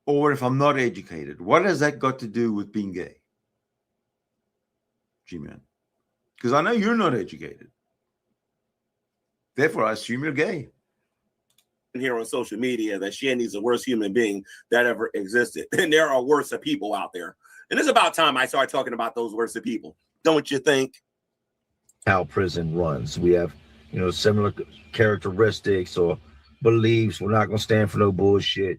or if I'm not educated, what has that got to do with being gay? G-Man. Because I know you're not educated. Therefore, I assume you're gay. Here on social media that Shandy's the worst human being that ever existed. And there are worse people out there. And it's about time I start talking about those worse people. Don't you think? How prison runs. We have, similar characteristics or beliefs. We're not going to stand for no bullshit.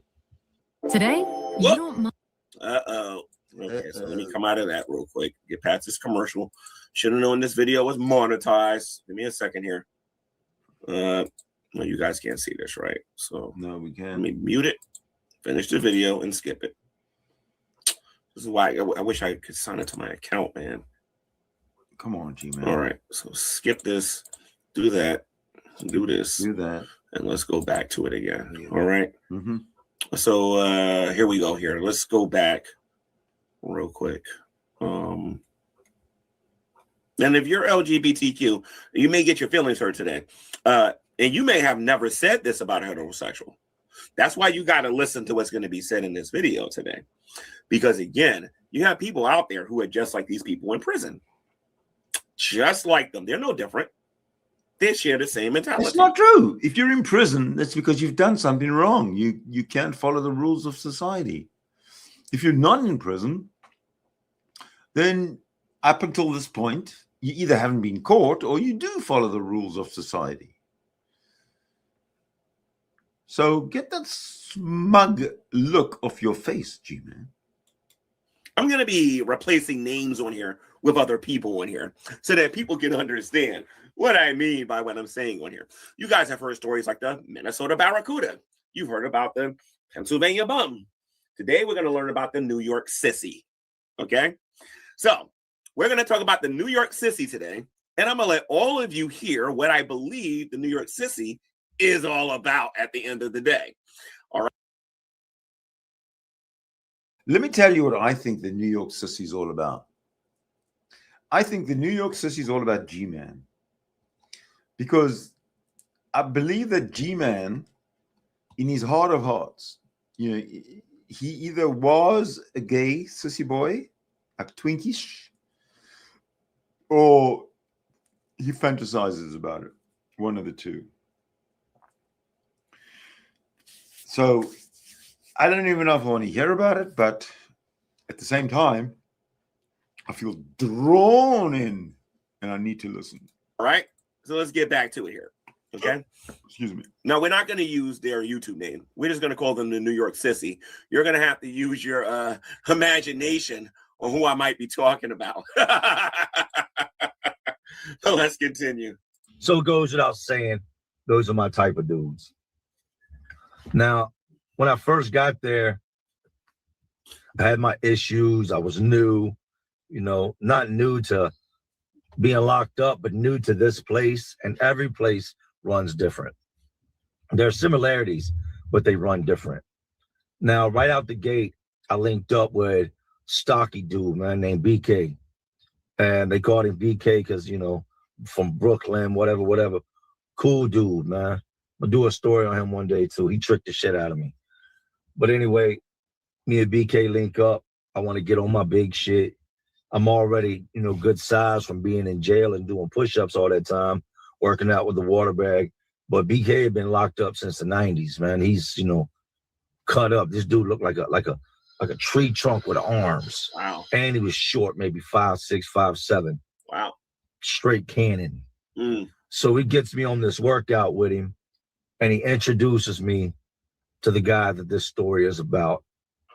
Today, you don't mind. Uh-oh. Okay, so let me come out of that real quick. Get past this commercial. Should have known this video was monetized. Give me a second here. No, you guys can't see this, right? So no, we can't. Let me mute it, finish the video, and skip it. This is why I wish I could sign into my account, man. Come on, G-Man. All right, so skip this, do that, do this, do that, and let's go back to it again. All right. Mm-hmm. So here we go. Here, let's go back real quick. And if you're LGBTQ, you may get your feelings hurt today. And you may have never said this about a heterosexual. That's why you got to listen to what's going to be said in this video today. Because again, you have people out there who are just like these people in prison. Just like them. They're no different. They share the same mentality. It's not true. If you're in prison, that's because you've done something wrong. You can't follow the rules of society. If you're not in prison, then up until this point, you either haven't been caught or you do follow the rules of society. So get that smug look off your face, G-Man. I'm going to be replacing names on here with other people on here so that people can understand what I mean by what I'm saying on here. You guys have heard stories like the Minnesota Barracuda. You've heard about the Pennsylvania Bum. Today, we're going to learn about the New York Sissy. Okay? So, we're going to talk about the New York Sissy today, and I'm going to let all of you hear what I believe the New York Sissy is all about at the end of the day. All right? Let me tell you what I think the New York Sissy is all about. I think the New York Sissy is all about G-Man. Because I believe that G-Man, in his heart of hearts, you know, he either was a gay sissy boy, a twinkish, or he fantasizes about it. One of the two. So I don't even know if I want to hear about it, but at the same time, I feel drawn in and I need to listen. All right. So let's get back to it here. Okay. Excuse me. Now, we're not going to use their YouTube name. We're just going to call them the New York Sissy. You're going to have to use your imagination on who I might be talking about. So let's continue. So it goes without saying, those are my type of dudes. Now, when I first got there, I had my issues. I was new, you know, not new to being locked up, but new to this place, and every place runs different. There are similarities, but they run different. Now, right out the gate, I linked up with stocky dude, man, named BK. And they called him BK because, you know, from Brooklyn, whatever. Cool dude, man. I'll do a story on him one day, too. He tricked the shit out of me. But anyway, me and BK link up. I want to get on my big shit. I'm already, you know, good size from being in jail and doing push-ups all that time, working out with the water bag. But BK had been locked up since the 90s, man. He's, you know, cut up. This dude looked like a tree trunk with arms. Wow. And he was short, maybe 5'6", 5'7". Wow. Straight cannon. Mm. So he gets me on this workout with him, and he introduces me to the guy that this story is about.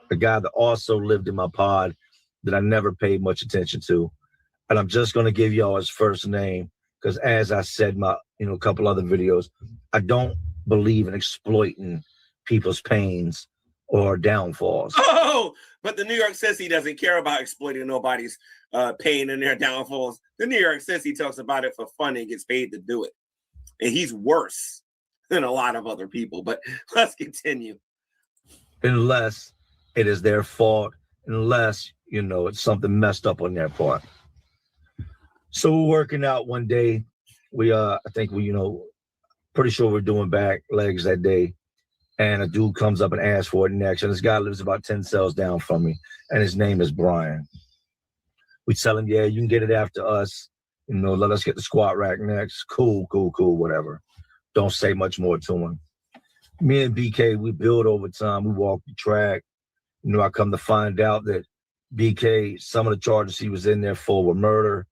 The guy that also lived in my pod that I never paid much attention to. And I'm just going to give y'all his first name because, as I said, my, you know, a couple other videos, I don't believe in exploiting people's pains or downfalls. Oh, but the New York Sissy doesn't care about exploiting nobody's pain and their downfalls. The New York Sissy talks about it for fun and gets paid to do it. And he's worse than a lot of other people. But let's continue. Unless it is their fault, unless, you know, it's something messed up on their part. So we're working out one day. I think we, you know, pretty sure we're doing back legs that day. And a dude comes up and asks for it next. And this guy lives about 10 cells down from me. And his name is Brian. We tell him, yeah, you can get it after us. You know, let us get the squat rack next. Cool, whatever. Don't say much more to him. Me and BK, we build over time. We walk the track. You know, I come to find out that BK, some of the charges he was in there for were murder.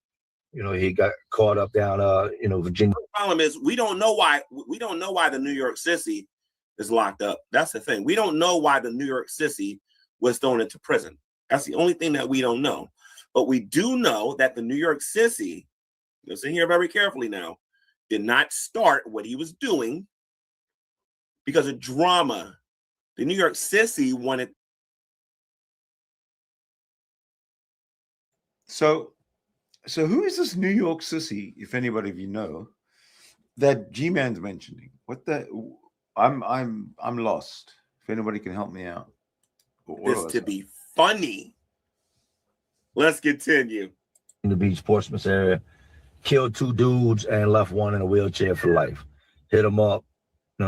You know, he got caught up down, you know, Virginia. The problem is we don't know why the New York Sissy is locked up. That's the thing. We don't know why the New York Sissy was thrown into prison. That's the only thing that we don't know. But we do know that the New York Sissy, listen here very carefully now, did not start what he was doing because of drama. The New York Sissy wanted. So who is this New York Sissy, if anybody of you know, that G-Man's mentioning? What the? I'm lost. If anybody can help me out. This to be funny. Let's continue. In the Beach, Portsmouth area, killed 2 dudes and left one in a wheelchair for life. Hit him up,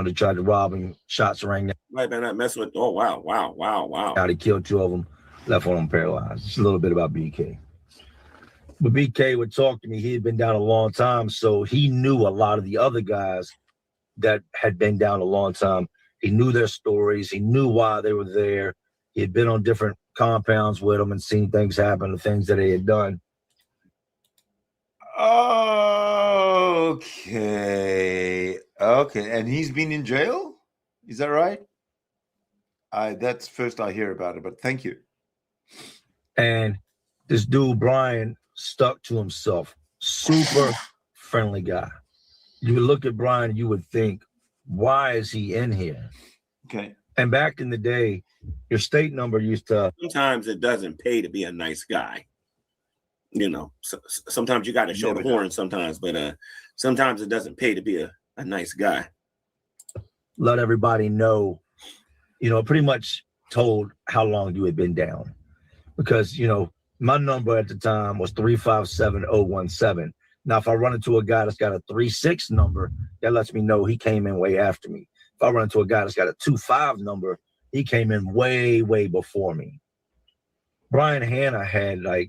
they tried to rob him. Shots rang out. Might better not mess with. Oh wow. He killed 2 of them, left one of them paralyzed. Just a little bit about BK. But BK would talk to me. He had been down a long time, so he knew a lot of the other guys that had been down a long time. He knew their stories. He knew why they were there. He had been on different compounds with them and seen things happen, the things that they had done. Okay. And he's been in jail? Is that right? That's first I hear about it, but thank you. And this dude, Brian, stuck to himself. Super friendly guy. You would look at Brian, you would think, why is he in here? Okay. And back in the day, your state number used to... Sometimes it doesn't pay to be a nice guy. Sometimes you got to show the horn sometimes, but sometimes it doesn't pay to be a nice guy. Let everybody know, pretty much told how long you had been down. Because, my number at the time was 357017. Now, if I run into a guy that's got a 36 number, that lets me know he came in way after me. If I run into a guy that's got a 25 number, he came in way, way before me. Brian Hanna had I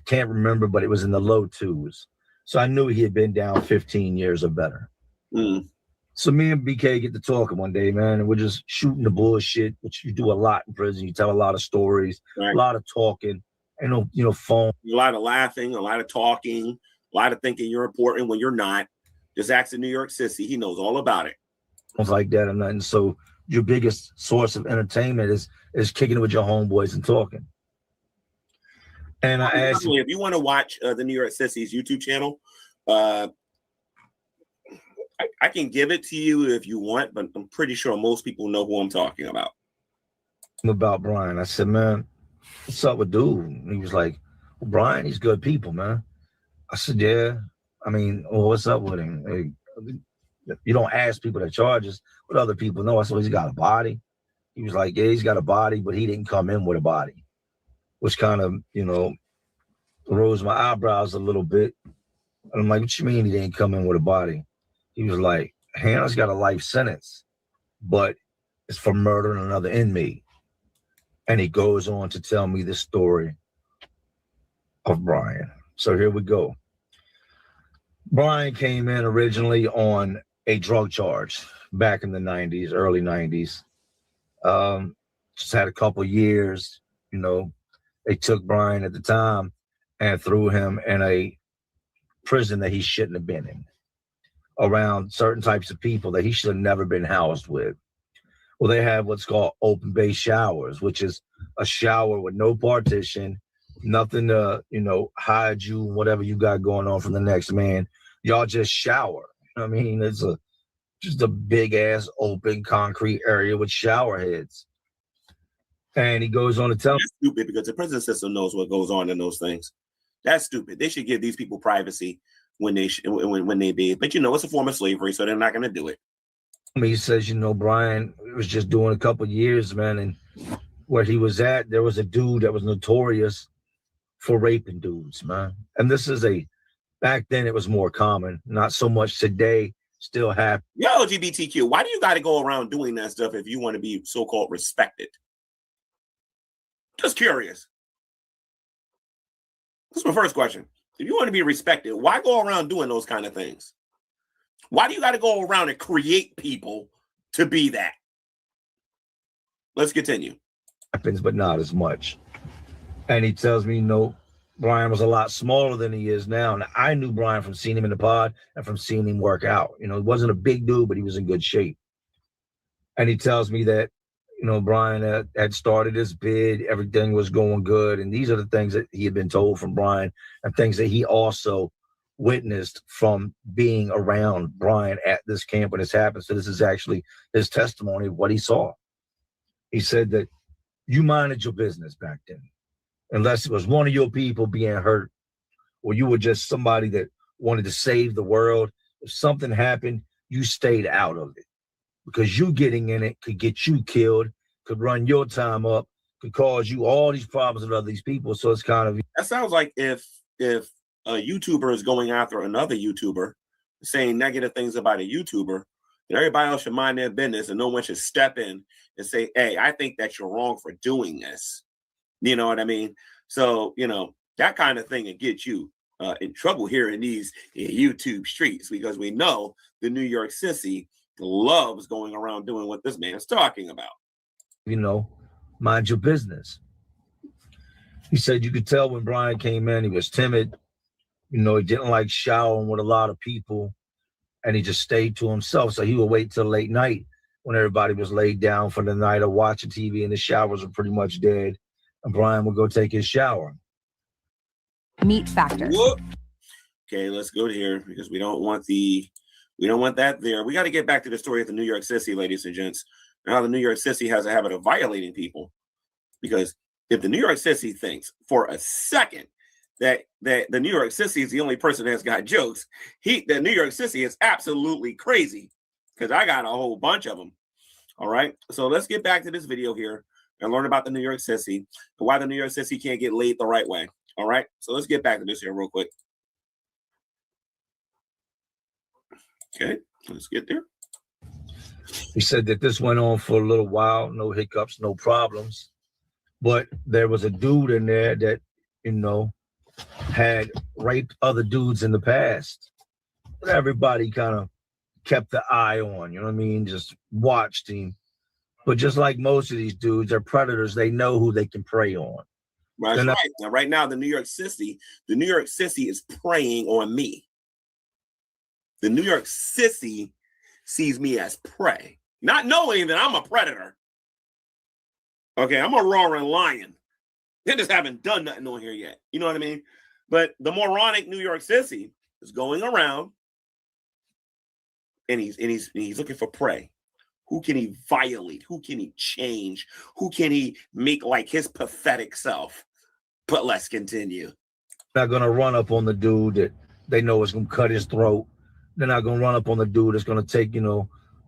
can't remember, but it was in the low 2s. So I knew he had been down 15 years or better. So me and BK get to talking one day, man, and we're just shooting the bullshit, which you do a lot in prison. You tell a lot of stories, right. A lot of talking, and phone. A lot of laughing, a lot of talking, a lot of thinking you're important when you're not. Just ask the New York Sissy. He knows all about it. Like that or nothing. So your biggest source of entertainment is kicking it with your homeboys and talking. And I asked you, if you want to watch the New York Sissy's YouTube channel, I can give it to you if you want, but I'm pretty sure most people know who I'm talking about. About Brian. I said, man, what's up with dude? And he was like, well, Brian, he's good people, man. I said, yeah. I mean, what's up with him? Hey, you don't ask people that charges what other people know. I said, he's got a body. He was like, yeah, he's got a body, but he didn't come in with a body, which kind of, rose my eyebrows a little bit. And I'm like, what you mean he didn't come in with a body? He was like, Hannah's got a life sentence, but it's for murdering another inmate. And he goes on to tell me the story of Brian. So here we go. Brian came in originally on a drug charge back in the 90s, early 90s. Just had a couple years, they took Brian at the time and threw him in a prison that he shouldn't have been in, around certain types of people that he should have never been housed with. Well, they have what's called open bay showers, which is a shower with no partition, nothing to, hide you, whatever you got going on from the next man. Y'all just shower. I mean, it's just a big ass open concrete area with shower heads. And he goes on to tell me. That's stupid because the prison system knows what goes on in those things. That's stupid. They should give these people privacy when they be. But it's a form of slavery, so they're not going to do it. He says, Brian was just doing a couple of years, man, and where he was at, there was a dude that was notorious for raping dudes, man. And this is back then it was more common, not so much today. Still happen. Yo, LGBTQ, why do you got to go around doing that stuff if you want to be so-called respected? Just curious. That's my first question. If you want to be respected, why go around doing those kind of things? Why do you got to go around and create people to be that? Let's continue. Happens, but not as much. And he tells me, Brian was a lot smaller than he is now. And I knew Brian from seeing him in the pod and from seeing him work out. He wasn't a big dude, but he was in good shape. And he tells me that, Brian had started his bid. Everything was going good. And these are the things that he had been told from Brian and things that he also witnessed from being around Brian at this camp when this happened. So this is actually his testimony of what he saw. He said that you minded your business back then, unless it was one of your people being hurt or you were just somebody that wanted to save the world. If something happened, you stayed out of it because you getting in it could get you killed, could run your time up, could cause you all these problems with other these people. So it's kind of... That sounds like if a YouTuber is going after another YouTuber, saying negative things about a YouTuber, And everybody else should mind their business, and no one should step in and say, hey, I think that you're wrong for doing this. You know what I mean? So, that kind of thing will get you in trouble here in these YouTube streets, because we know the New York sissy loves going around doing what this man's talking about. Mind your business. He said you could tell when Brian came in, he was timid. He didn't like showering with a lot of people, and he just stayed to himself. So he would wait till late night when everybody was laid down for the night or watching TV and the showers were pretty much dead. And Brian would go take his shower. Meat factor. Whoop. Okay, let's go here, because we don't want that there. We got to get back to the story of the New York sissy, ladies and gents. Now the New York sissy has a habit of violating people, because if the New York sissy thinks for a second that the New York sissy is the only person that's got jokes, the New York sissy is absolutely crazy, because I got a whole bunch of them. All right, so let's get back to this video here and learn about the New York sissy and why the New York sissy can't get laid the right way. All right, so let's get back to this here real quick. Okay, let's get there. He said that this went on for a little while, no hiccups, no problems. But there was a dude in there that, had raped other dudes in the past. But everybody kind of kept the eye on, just watched him. But just like most of these dudes, they're predators. They know who they can prey on. That's right. Now, right now, the New York sissy is preying on me. The New York sissy sees me as prey, not knowing that I'm a predator. Okay, I'm a roaring lion. They just haven't done nothing on here yet. You know what I mean? But the moronic New York sissy is going around, and he's looking for prey. Who can he violate? Who can he change? Who can he make like his pathetic self? But let's continue. Not gonna run up on the dude that they know is gonna cut his throat. They're not gonna run up on the dude that's gonna take,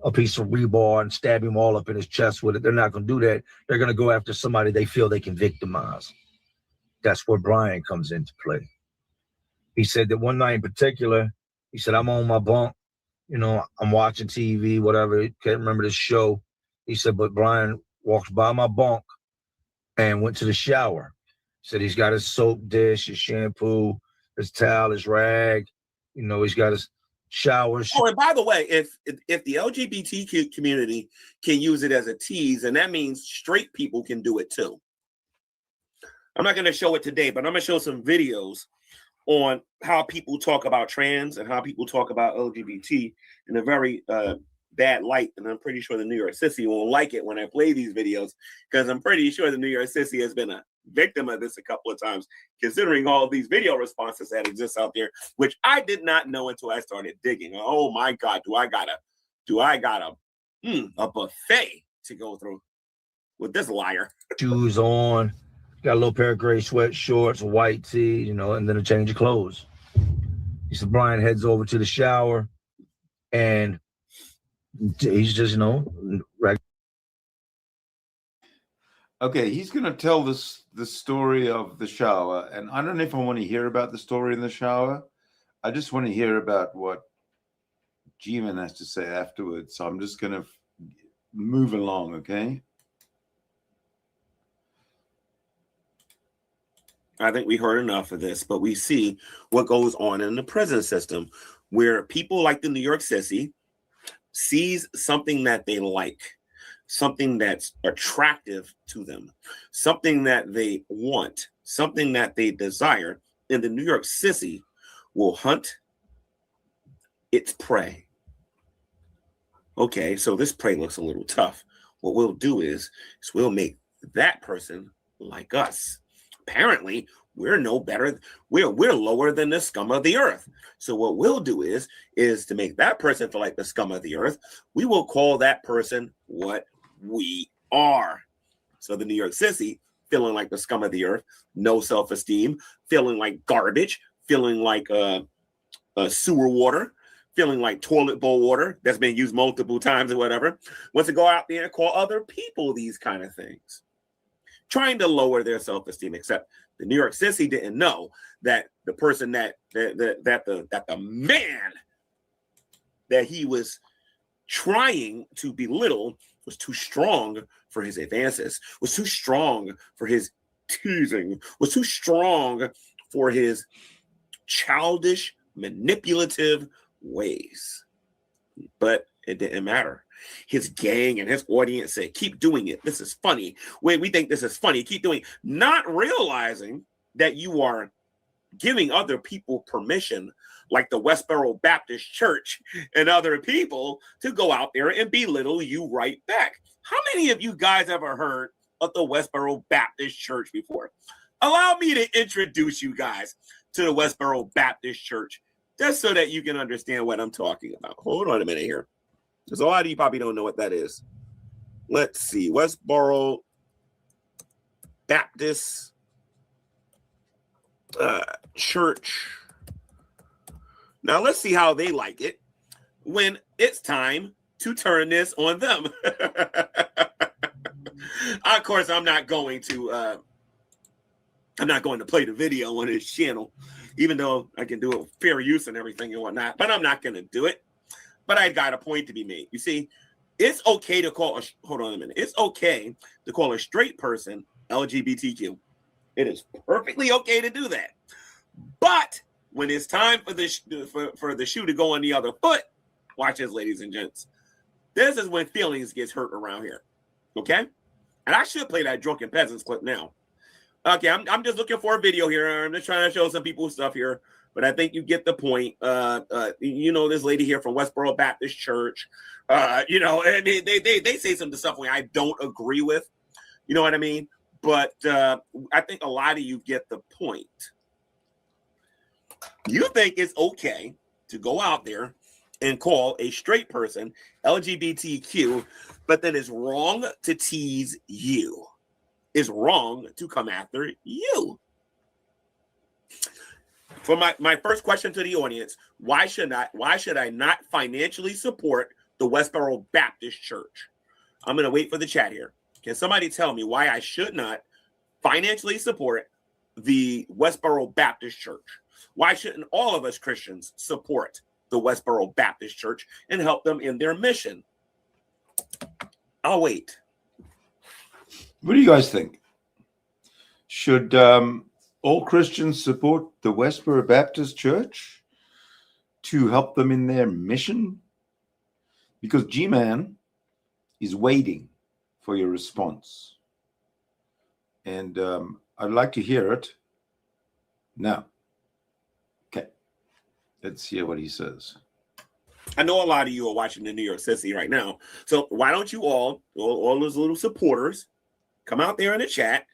a piece of rebar and stab him all up in his chest with it. They're not gonna do that. They're gonna go after somebody they feel they can victimize. That's where Brian comes into play. He said that one night in particular, he said, I'm on my bunk, I'm watching TV, whatever, can't remember the show. He said, but Brian walks by my bunk and went to the shower. Said he's got his soap dish, his shampoo, his towel, his rag. He's got his shower. Oh, and by the way, if the LGBT community can use it as a tease, and that means straight people can do it too. I'm not going to show it today, but I'm going to show some videos on how people talk about trans and how people talk about LGBT in a very bad light. And I'm pretty sure the New York sissy won't like it when I play these videos, because I'm pretty sure the New York sissy has been a victim of this a couple of times, considering all of these video responses that exist out there, which I did not know until I started digging. Oh my God, do I got a buffet to go through with this liar? Shoes on, got a little pair of gray sweat shorts, a white tee, and then a change of clothes. He said Brian heads over to the shower, and he's just, Okay, he's going to tell the story of the shower, and I don't know if I want to hear about the story in the shower. I just want to hear about what G-Man has to say afterwards. So I'm just going to move along, okay? I think we heard enough of this, but we see what goes on in the prison system, where people like the New York sissy sees something that they like, something that's attractive to them, something that they want, something that they desire, and the New York sissy will hunt its prey. Okay, so this prey looks a little tough. What we'll do is we'll make that person like us. Apparently, we're no better. We're lower than the scum of the earth. So what we'll do is to make that person feel like the scum of the earth, we will call that person what we are. So the New York sissy, feeling like the scum of the earth, no self-esteem, feeling like garbage, feeling like sewer water, feeling like toilet bowl water that's been used multiple times or whatever, wants to go out there and call other people these kind of things, trying to lower their self-esteem. Except the New York sissy didn't know that the person that the man that he was trying to belittle was too strong for his advances, was too strong for his teasing, was too strong for his childish, manipulative ways. But it didn't matter. His gang and his audience said, keep doing it. This is funny. When we think this is funny, keep doing it. Not realizing that you are giving other people permission, like the Westboro Baptist Church and other people, to go out there and belittle you right back. How many of you guys ever heard of the Westboro Baptist Church before? Allow me to introduce you guys to the Westboro Baptist Church, just so that you can understand what I'm talking about. Hold on a minute here, because a lot of you probably don't know what that is. Let's see. Westboro Baptist Church. Now let's see how they like it when it's time to turn this on them. Of course, I'm not going to play the video on his channel, even though I can do it with fair use and everything and whatnot, but I'm not going to do it. But I got a point to be made. You see, it's okay to call hold on a minute. It's okay to call a straight person LGBTQ. It is perfectly okay to do that. But when it's time for the shoe to go on the other foot, watch this, ladies and gents. This is when feelings gets hurt around here. Okay? And I should play that Drunken Peasants clip now. Okay, I'm just looking for a video here. I'm just trying to show some people stuff here, but I think you get the point. You know, this lady here from Westboro Baptist Church, you know, and they say some stuff where I don't agree with. You know what I mean? But I think a lot of you get the point. You think it's okay to go out there and call a straight person LGBTQ, but then it's wrong to tease you. It's wrong to come after you. For my first question to the audience, why should I not financially support the Westboro Baptist Church? I'm going to wait for the chat here. Can somebody tell me why I should not financially support the Westboro Baptist Church? Why shouldn't all of us Christians support the Westboro Baptist Church and help them in their mission? I'll wait. What do you guys think? Should all Christians support the Westboro Baptist Church to help them in their mission? Because G-Man is waiting for your response. And I'd like to hear it now. Okay. Let's hear what he says. I know a lot of you are watching the New York Sissy right now. So why don't you all those little supporters, come out there in the chat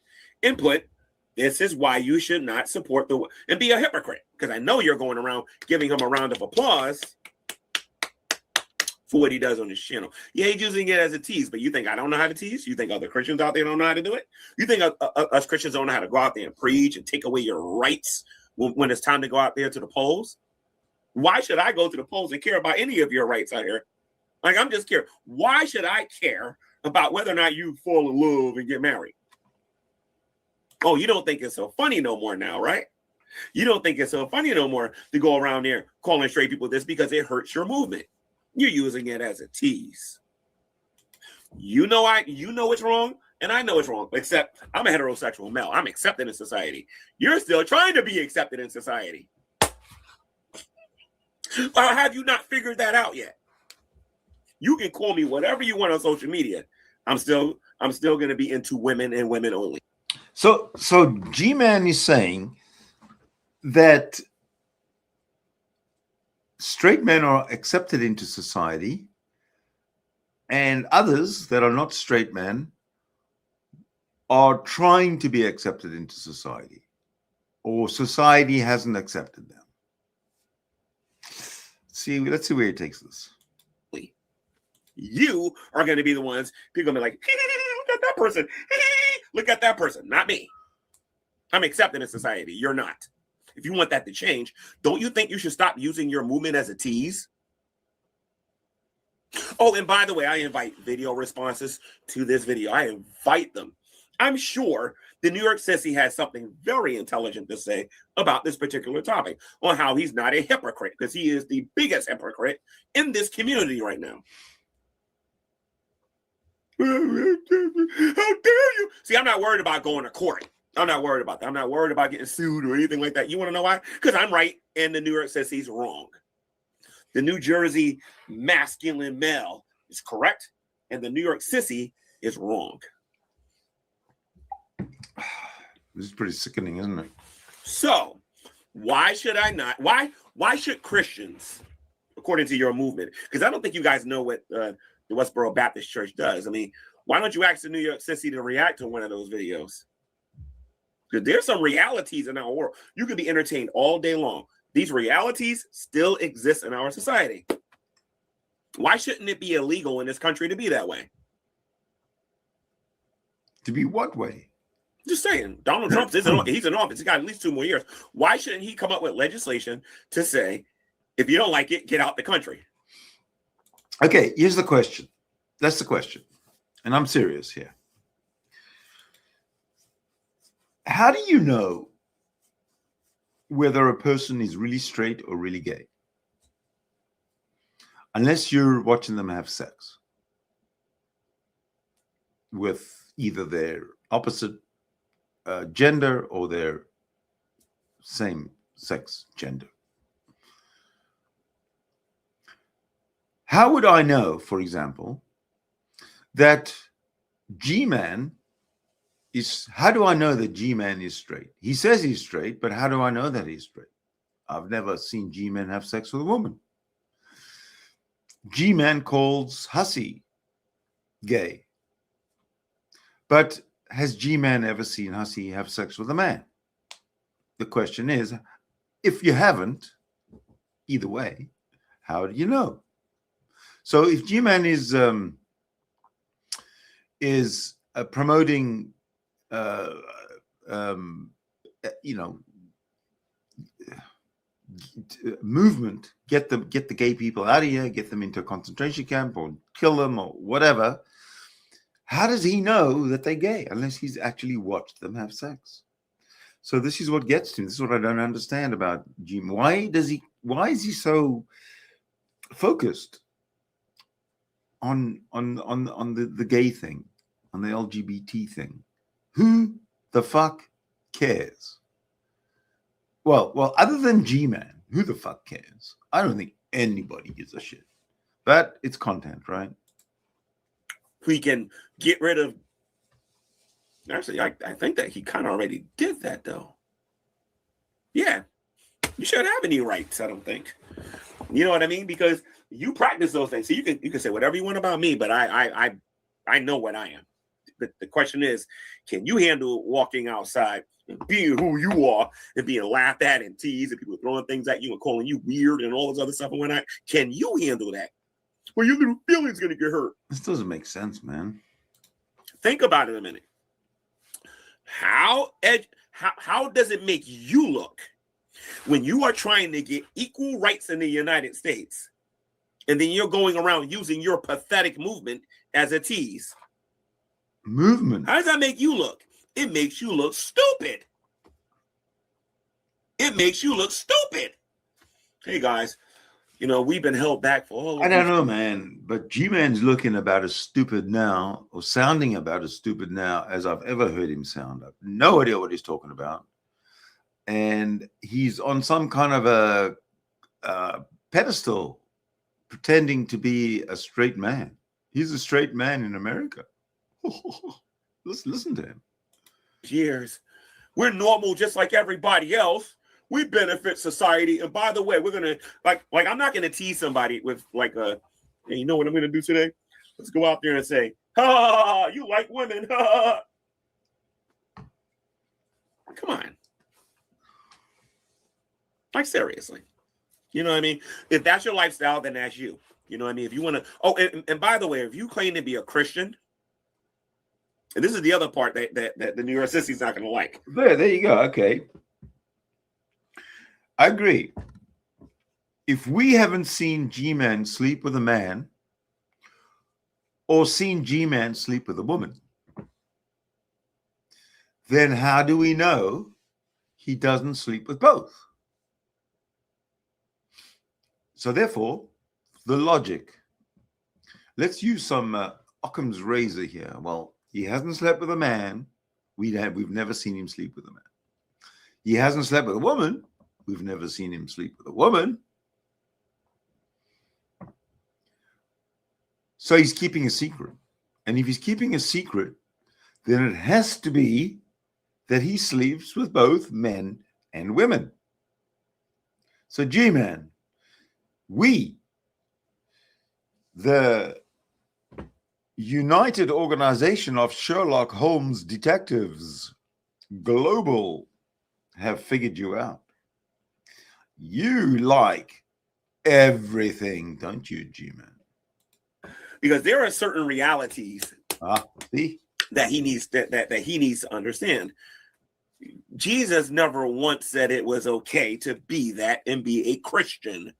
and put, this is why you should not support and be a hypocrite. Because I know you're going around giving him a round of applause for what he does on his channel. Yeah, he's using it as a tease, but you think I don't know how to tease? You think other Christians out there don't know how to do it? You think us Christians don't know how to go out there and preach and take away your rights when it's time to go out there to the polls? Why should I go to the polls and care about any of your rights out here? Like, I'm just curious. Why should I care about whether or not you fall in love and get married? Oh, you don't think it's so funny no more now, right? You don't think it's so funny no more to go around there calling straight people this because it hurts your movement. You're using it as a tease. You know it's wrong, and I know it's wrong, except I'm a heterosexual male. I'm accepted in society. You're still trying to be accepted in society. Or have you not figured that out yet? You can call me whatever you want on social media. I'm still going to be into women and women only. So G-Man is saying that straight men are accepted into society and others that are not straight men are trying to be accepted into society, or society hasn't accepted them. Let's see where it takes us. You are going to be the ones, people are going to be like, look at that person. Look at that person, not me. I'm accepted in society. You're not. If you want that to change, don't you think you should stop using your movement as a tease? Oh, and by the way, I invite video responses to this video. I invite them. I'm sure the New York Sissy has something very intelligent to say about this particular topic, on how he's not a hypocrite, because he is the biggest hypocrite in this community right now. How dare you? See, I'm not worried about going to court. I'm not worried about that. I'm not worried about getting sued or anything like that. You want to know why? Because I'm right and the New York says he's wrong. The New Jersey masculine male is correct and the New York sissy is wrong. This is pretty sickening, isn't it? So why should I not? Why should Christians, according to your movement, because I don't think you guys know what the Westboro Baptist Church does. I mean, why don't you ask the New York sissy to react to one of those videos? Because there's some realities in our world. You could be entertained all day long. These realities still exist in our society. Why shouldn't it be illegal in this country to be that way? To be what way? Just saying, Donald Trump, he's in office. He's got at least 2 more years. Why shouldn't he come up with legislation to say, if you don't like it, get out the country? Okay, here's the question. That's the question. And I'm serious here. How do you know whether a person is really straight or really gay? Unless you're watching them have sex with either their opposite gender or their same sex gender. How would I know, for example, that G-Man is, how do I know that G-Man is straight? He says he's straight, but how do I know that he's straight? I've never seen G-Man have sex with a woman. G-Man calls Hussy gay. But has G-Man ever seen Hussy have sex with a man? The question is, if you haven't, either way, how do you know? So if G-Man is promoting, movement, get the gay people out of here, get them into a concentration camp or kill them or whatever, how does he know that they're gay unless he's actually watched them have sex? So this is what gets to me. This is what I don't understand about G-Man. Why is he so focused on the gay thing, on the LGBT thing? Who the fuck cares? Well, other than G-Man, who the fuck cares? I don't think anybody gives a shit. But it's content, right? We can get rid of. Actually, I think that he kind of already did that, though. Yeah, you shouldn't have any rights, I don't think. You know what I mean? Because you practice those things. So you can say whatever you want about me, but I know what I am. The question is, can you handle walking outside and being who you are and being laughed at and teased and people throwing things at you and calling you weird and all this other stuff and whatnot? Can you handle that? Well, your little feelings gonna get hurt. This doesn't make sense, man. Think about it a minute. How does it make you look when you are trying to get equal rights in the United States and then you're going around using your pathetic movement as a tease? Movement. How does that make you look? It makes you look stupid. It makes you look stupid. Hey, guys, we've been held back for all of I don't know, man, but G-Man's looking about as stupid now, or sounding about as stupid now as I've ever heard him sound. I've no idea what he's talking about. And he's on some kind of a pedestal pretending to be a straight man. He's a straight man in America. Listen to him. Years. We're normal just like everybody else. We benefit society. And by the way, we're gonna like I'm not gonna tease somebody with like hey, you know what I'm gonna do today? Let's go out there and say, ha, you like women. Ha. Come on. Like seriously. You know what I mean? If that's your lifestyle, then that's you. You know what I mean? If you want to, and by the way, if you claim to be a Christian, and this is the other part that the New York Sissy's not going to like. There you go. Okay. I agree. If we haven't seen G-Man sleep with a man or seen G-Man sleep with a woman, then how do we know he doesn't sleep with both? So therefore, the logic. Let's use some Occam's razor here. Well, he hasn't slept with a man. We've never seen him sleep with a man. He hasn't slept with a woman. We've never seen him sleep with a woman. So he's keeping a secret. And if he's keeping a secret, then it has to be that he sleeps with both men and women. So, G-Man, we, the United Organization of Sherlock Holmes Detectives Global, have figured you out. You like everything, don't you, G-Man? Because there are certain realities See? that he needs that he needs to understand. Jesus never once said it was okay to be that and be a Christian.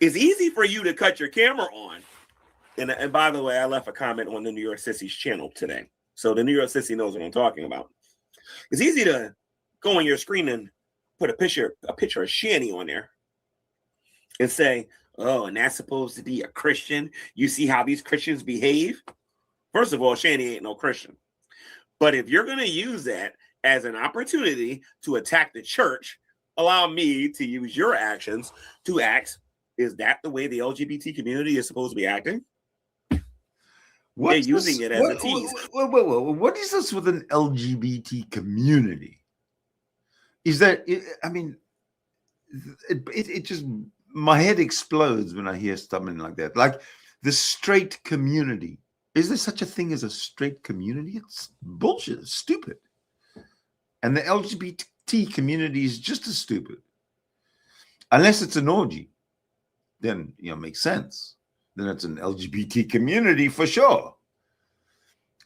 It's easy for you to cut your camera on. And by the way, I left a comment on the New York Sissy's channel today. So the New York Sissy knows what I'm talking about. It's easy to go on your screen and put a picture of Shanny on there and say, oh, and that's supposed to be a Christian. You see how these Christians behave? First of all, Shanny ain't no Christian. But if you're going to use that as an opportunity to attack the church, allow me to use your actions to ask, is that the way the LGBT community is supposed to be acting? They're using it as a tease. What is this with an LGBT community? Is that, I mean, it just, my head explodes when I hear something like that. Like the straight community. Is there such a thing as a straight community? It's bullshit. It's stupid. And the LGBT community is just as stupid. Unless it's an orgy, then, you know, makes sense. Then it's an LGBT community for sure.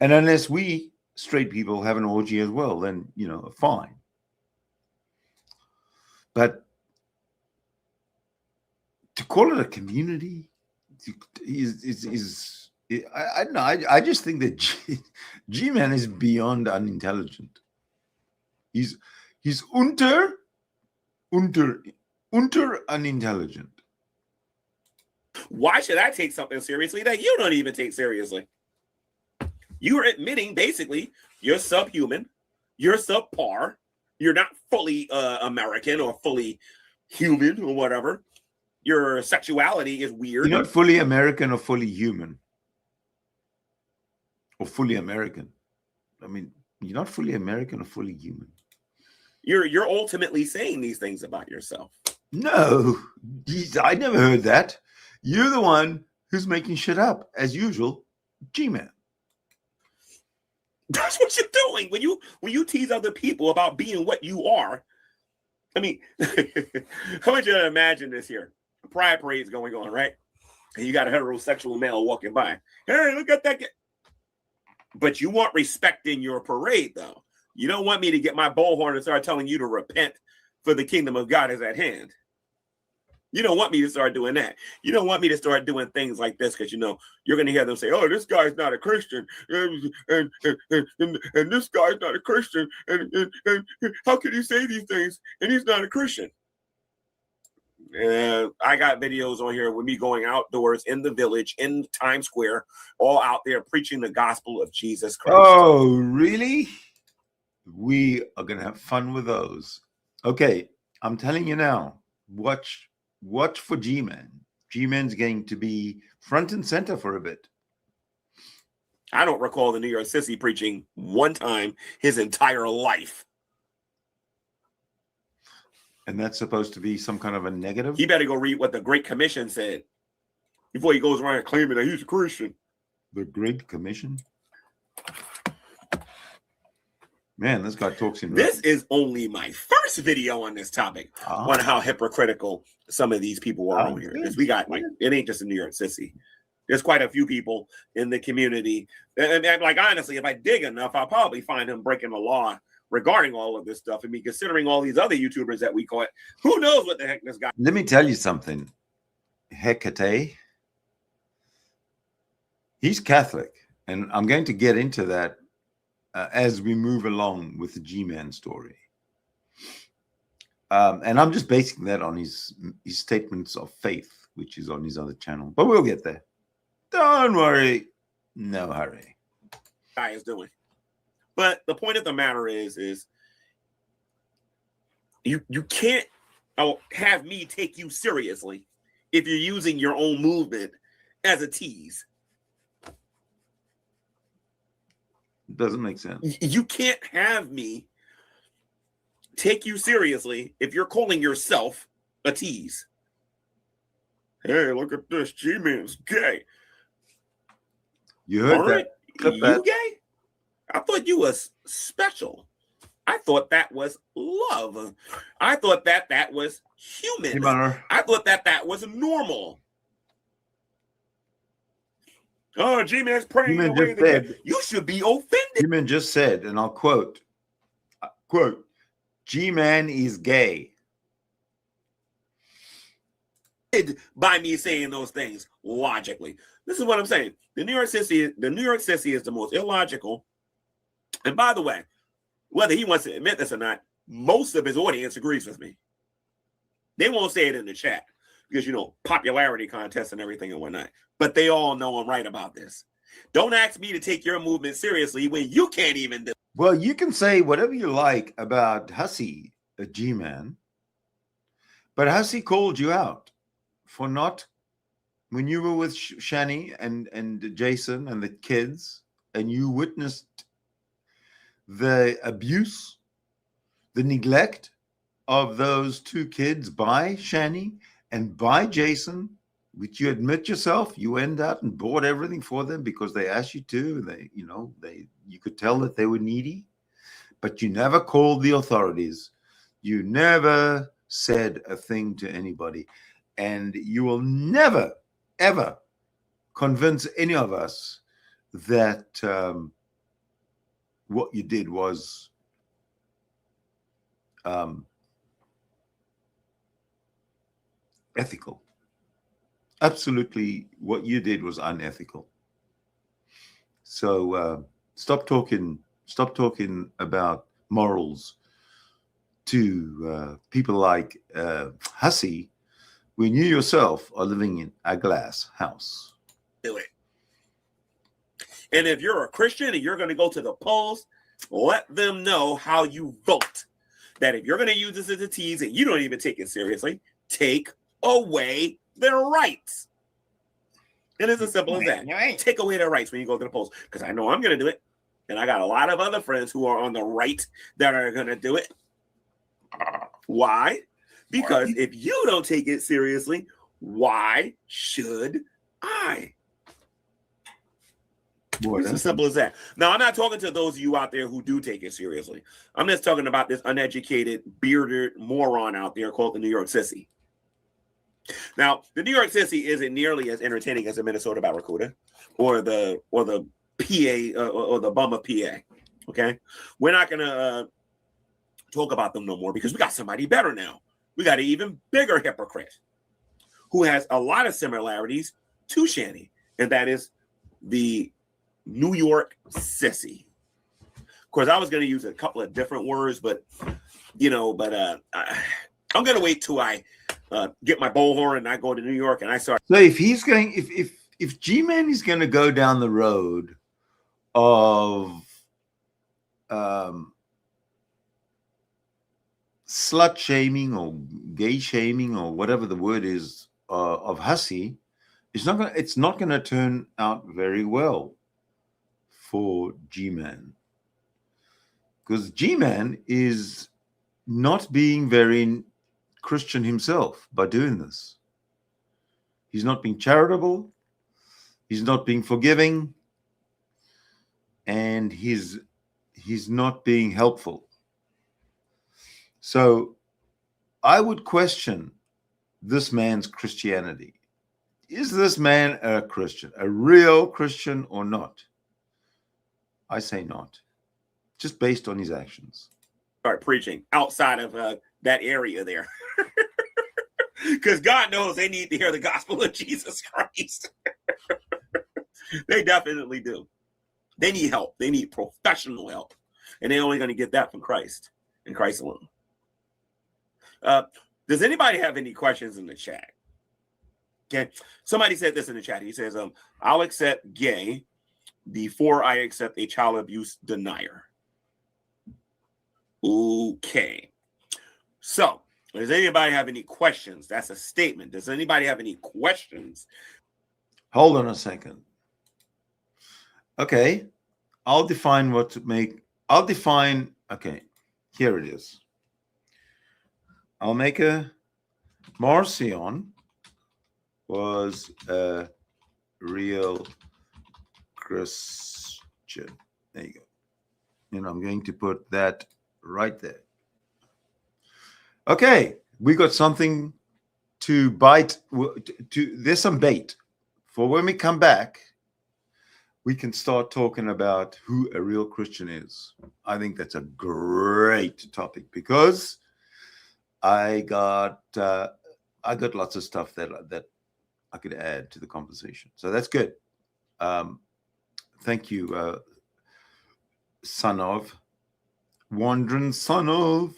And unless we straight people have an orgy as well, then, you know, fine. But to call it a community is I don't know. I just think that G-Man is beyond unintelligent. He's unter unintelligent. Why should I take something seriously that you don't even take seriously? You are admitting basically you're subhuman, you're subpar, you're not fully American or fully human or whatever. Your sexuality is weird. You're not fully American or fully human. Or fully American. I mean, you're not fully American or fully human. You're ultimately saying these things about yourself. No, I never heard that. You're the one who's making shit up, as usual, G-Man. That's what you're doing when you tease other people about being what you are. I mean, I want you to imagine this here. A pride parade's going on, right? And you got a heterosexual male walking by. Hey, look at that guy. But you want respect in your parade, though. You don't want me to get my bullhorn and start telling you to repent, for the kingdom of God is at hand. You don't want me to start doing that. You don't want me to start doing things like this because, you know, you're going to hear them say, oh, this guy's not a Christian. And this guy's not a Christian. And how can he say these things? And he's not a Christian. I got videos on here with me going outdoors in the village, in Times Square, all out there preaching the gospel of Jesus Christ. Oh, really? We are going to have fun with those. Okay, I'm telling you now, watch for G-Man. G-Man's going to be front and center for a bit. I don't recall the New York Sissy preaching one time his entire life. And that's supposed to be some kind of a negative? He better go read what the Great Commission said before he goes around claiming that he's a Christian. The Great Commission? Man, this guy talks in... This is only my first video on this topic on how hypocritical some of these people are on here. Because we got, like, it ain't just a New York Sissy. There's quite a few people in the community. And like, honestly, if I dig enough, I'll probably find him breaking the law regarding all of this stuff. I mean, considering all these other YouTubers that we caught, who knows what the heck this guy... Let me tell you something. Hecate, he's Catholic. And I'm going to get into that as we move along with the G-Man story. And I'm just basing that on his statements of faith. which is on his other channel. But we'll get there. Don't worry. No hurry. Guy is doing. But the point of the matter is you can't have me take you seriously if you're using your own movement as a tease. It doesn't make sense. You can't have me take you seriously if you're calling yourself a tease. Hey, look at this. G-Man's gay. You heard Aren't that? you gay? I thought you was special. I thought that was love. I thought that was human. I thought that was normal. Oh, G-Man's praying away the gay. You should be offended. G-Man just said, and I'll quote, G-Man is gay. By me saying those things logically. This is what I'm saying. The New York Sissy is the most illogical. And by the way, whether he wants to admit this or not, most of his audience agrees with me. They won't say it in the chat because, popularity contests and everything and whatnot. But they all know I'm right about this. Don't ask me to take your movement seriously when you can't even do it. Well, you can say whatever you like about Hussey, a G-Man, but Hussey called you out for not, when you were with Shani and Jason and the kids, and you witnessed the abuse, the neglect of those two kids by Shani and by Jason, which you admit yourself, you went out and bought everything for them because they asked you to. You could tell that they were needy, but you never called the authorities. You never said a thing to anybody. And you will never, ever convince any of us that what you did was ethical. Absolutely, what you did was unethical. So stop talking about morals to people like Hussey when you yourself are living in a glass house. Do it. And if you're a Christian and you're going to go to the polls, let them know how you vote. That if you're going to use this as a tease and you don't even take it seriously, take away their rights. And it's as simple as that. Take away their rights when you go to the polls. Because I know I'm going to do it. And I got a lot of other friends who are on the right that are going to do it. Why? Because if you don't take it seriously, why should I? It's as simple as that. Now, I'm not talking to those of you out there who do take it seriously. I'm just talking about this uneducated, bearded moron out there called the New York Sissy. Now, the New York Sissy isn't nearly as entertaining as the Minnesota Barracuda or the PA or the Bum of PA. Okay, we're not gonna talk about them no more because we got somebody better now. We got an even bigger hypocrite who has a lot of similarities to Shani, and that is the New York Sissy. Of course, I was going to use a couple of different words, but I'm going to wait till I get my bullhorn and I go to New York and I start. So if he's going, if G-Man is going to go down the road of slut shaming or gay shaming or whatever the word is of Hussey, it's not going to turn out very well for G-Man, because G-Man is not being very Christian himself by doing this. He's not being charitable, he's not being forgiving, and he's not being helpful. So I would question this man's Christianity. Is this man a Christian, a real Christian or not? I say not, just based on his actions. Start preaching outside of that area there. Because God knows they need to hear the gospel of Jesus Christ. They definitely do. They need help. They need professional help. And they're only going to get that from Christ and Christ alone. Does anybody have any questions in the chat? Okay. Somebody said this in the chat. He says, I'll accept gay before I accept a child abuse denier. Okay. So, does anybody have any questions? That's a statement. Does anybody have any questions? Hold on a second. Okay. I'll define, okay, here it is. I'll make a Marcion was a real Christian. There you go. And I'm going to put that right there. Okay, we got something to bite. There's some bait for when we come back. We can start talking about who a real Christian is. I think that's a great topic because I got lots of stuff that I could add to the conversation. So that's good. Thank you, son of wandering son of.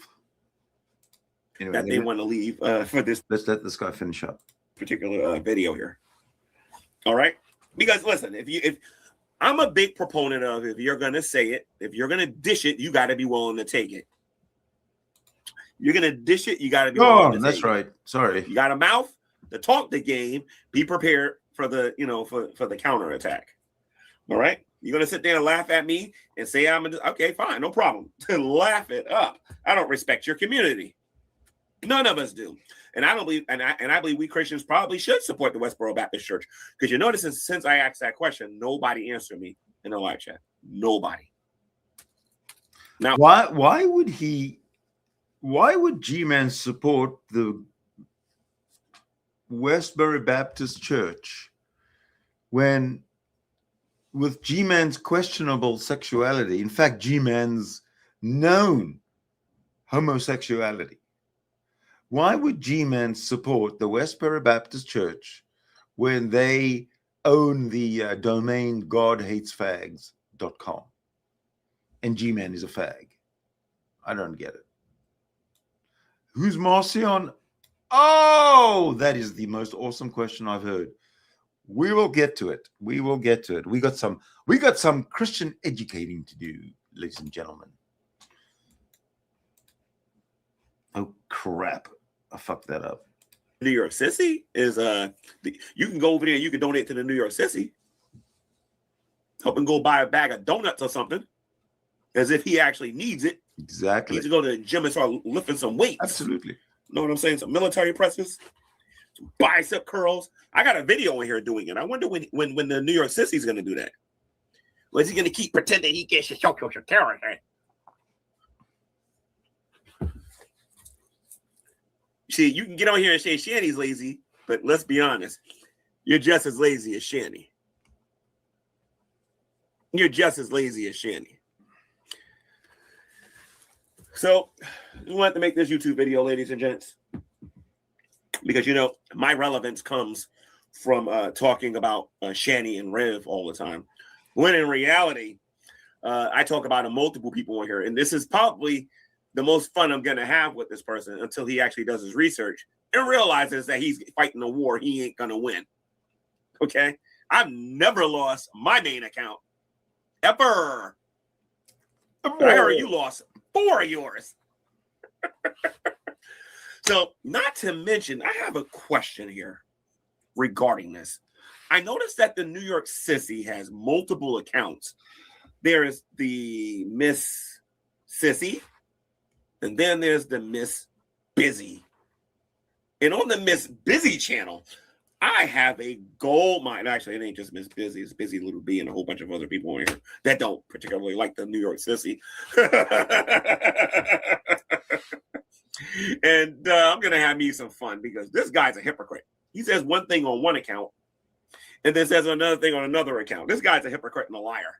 Anyway, That they want to leave for this. Let's let this guy finish up. Particular video here. All right, because listen, if I'm a big proponent of, if you're gonna say it, if you're gonna dish it, you got to be willing to take it. You're gonna dish it, you got to be willing to that's take right. it. Sorry. You got a mouth to talk the game. Be prepared for the for the counterattack. All right, you're gonna sit there and laugh at me and say okay, fine, no problem. Laugh it up. I don't respect your community. None of us do. And I don't believe, and I believe we Christians probably should support the Westboro Baptist Church. Because you notice since I asked that question, nobody answered me in the live chat. Nobody. Now, why would G-Man support the Westboro Baptist Church when with G-Man's questionable sexuality, in fact, G-Man's known homosexuality? Why would G-Man support the Westboro Baptist Church when they own the domain godhatesfags.com and G-Man is a fag? I don't get it. Who's Marcion? Oh, that is the most awesome question I've heard. We will get to it. We will get to it. We got some Christian educating to do, ladies and gentlemen. Oh crap. I fucked that up. New York Sissy is you can go over there and you can donate to the New York Sissy. Help him go buy a bag of donuts or something. As if he actually needs it. Exactly. He needs to go to the gym and start lifting some weights. Absolutely. Know what I'm saying? Some military presses, some bicep curls. I got a video in here doing it. I wonder when the New York Sissy is going to do that. Or is he going to keep pretending he gets your character? See, you can get on here and say Shanny's lazy, but let's be honest. You're just as lazy as Shanny. You're just as lazy as Shanny. So, we wanted to make this YouTube video, ladies and gents, because, my relevance comes from talking about Shanny and Rev all the time. When in reality, I talk about multiple people on here, and this is probably the most fun I'm going to have with this person until he actually does his research and realizes that he's fighting a war he ain't going to win. Okay? I've never lost my main account. Ever. But I heard you lost 4 of yours. So, not to mention, I have a question here regarding this. I noticed that the New York Sissy has multiple accounts. There is the Miss Sissy, and then there's the Miss Busy. And on the Miss Busy channel, I have a gold mine. Actually, it ain't just Miss Busy. It's Busy Little B and a whole bunch of other people on here that don't particularly like the New York Sissy. And I'm going to have me some fun because this guy's a hypocrite. He says one thing on one account and then says another thing on another account. This guy's a hypocrite and a liar.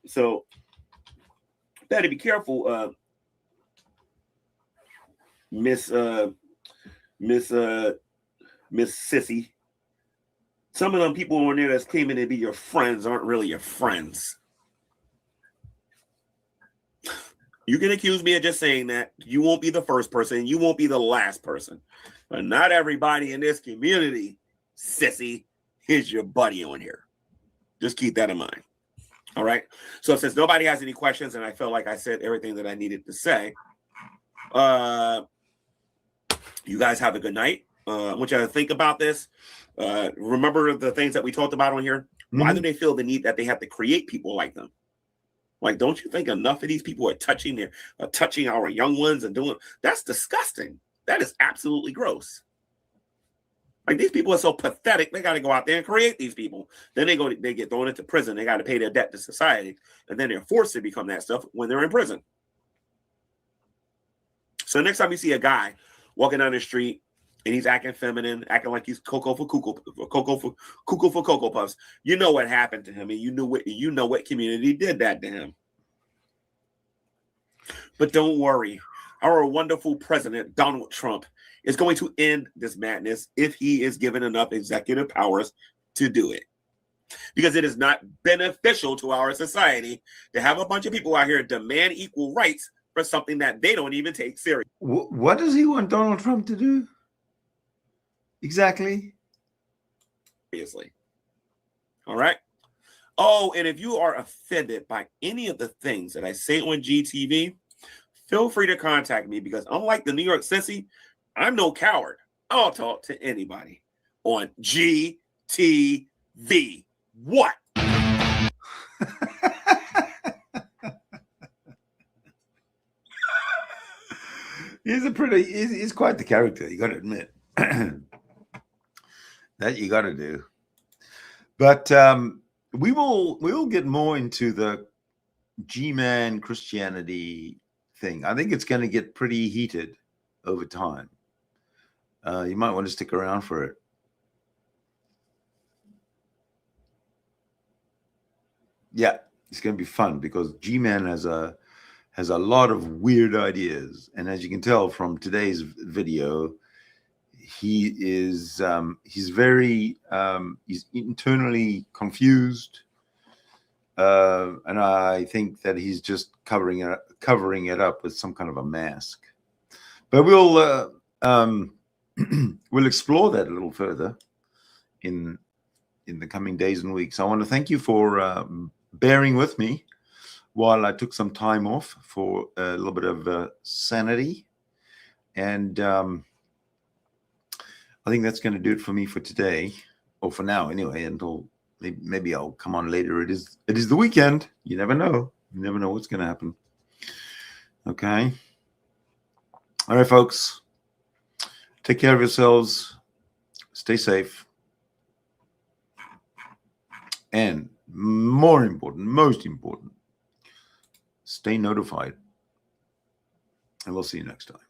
So, better be careful, Miss Sissy. Some of them people on there that's claiming to be your friends aren't really your friends. You can accuse me of just saying that. You won't be the first person. You won't be the last person. But not everybody in this community, sissy, is your buddy on here. Just keep that in mind. All right. So since nobody has any questions, and I feel like I said everything that I needed to say, you guys have a good night. I want you to think about this. Remember the things that we talked about on here. Why do they feel the need that they have to create people like them? Like, don't you think enough of these people are touching our young ones and doing that's disgusting. That is absolutely gross. Like, these people are so pathetic. They got to go out there and create these people. Then they get thrown into prison. They got to pay their debt to society, and then they're forced to become that stuff when they're in prison. So next time you see a guy walking down the street and he's acting feminine, acting like he's Cocoa for Cocoa Puffs, you know what happened to him, and you know what community did that to him. But don't worry, our wonderful president Donald Trump is going to end this madness if he is given enough executive powers to do it. Because it is not beneficial to our society to have a bunch of people out here demand equal rights for something that they don't even take serious. What does he want Donald Trump to do? Exactly. Seriously. All right. Oh, and if you are offended by any of the things that I say on GTV, feel free to contact me, because unlike the New York Sissy, I'm no coward. I'll talk to anybody on GTV. What? He's quite the character, you got to admit. That you got to do. But we will get more into the G-Man Christianity thing. I think it's going to get pretty heated over time. You might want to stick around for it. Yeah, it's going to be fun because G-Man has a lot of weird ideas, and as you can tell from today's video, he's very he's internally confused, and I think that he's just covering it up with some kind of a mask. But we'll we'll explore that a little further in the coming days and weeks. I want to thank you for bearing with me while I took some time off for a little bit of sanity. And I think that's going to do it for me for today, or for now anyway, until maybe I'll come on later. It is the weekend. You never know. You never know what's going to happen. Okay. All right, folks. Take care of yourselves. Stay safe. And most important, stay notified. And we'll see you next time.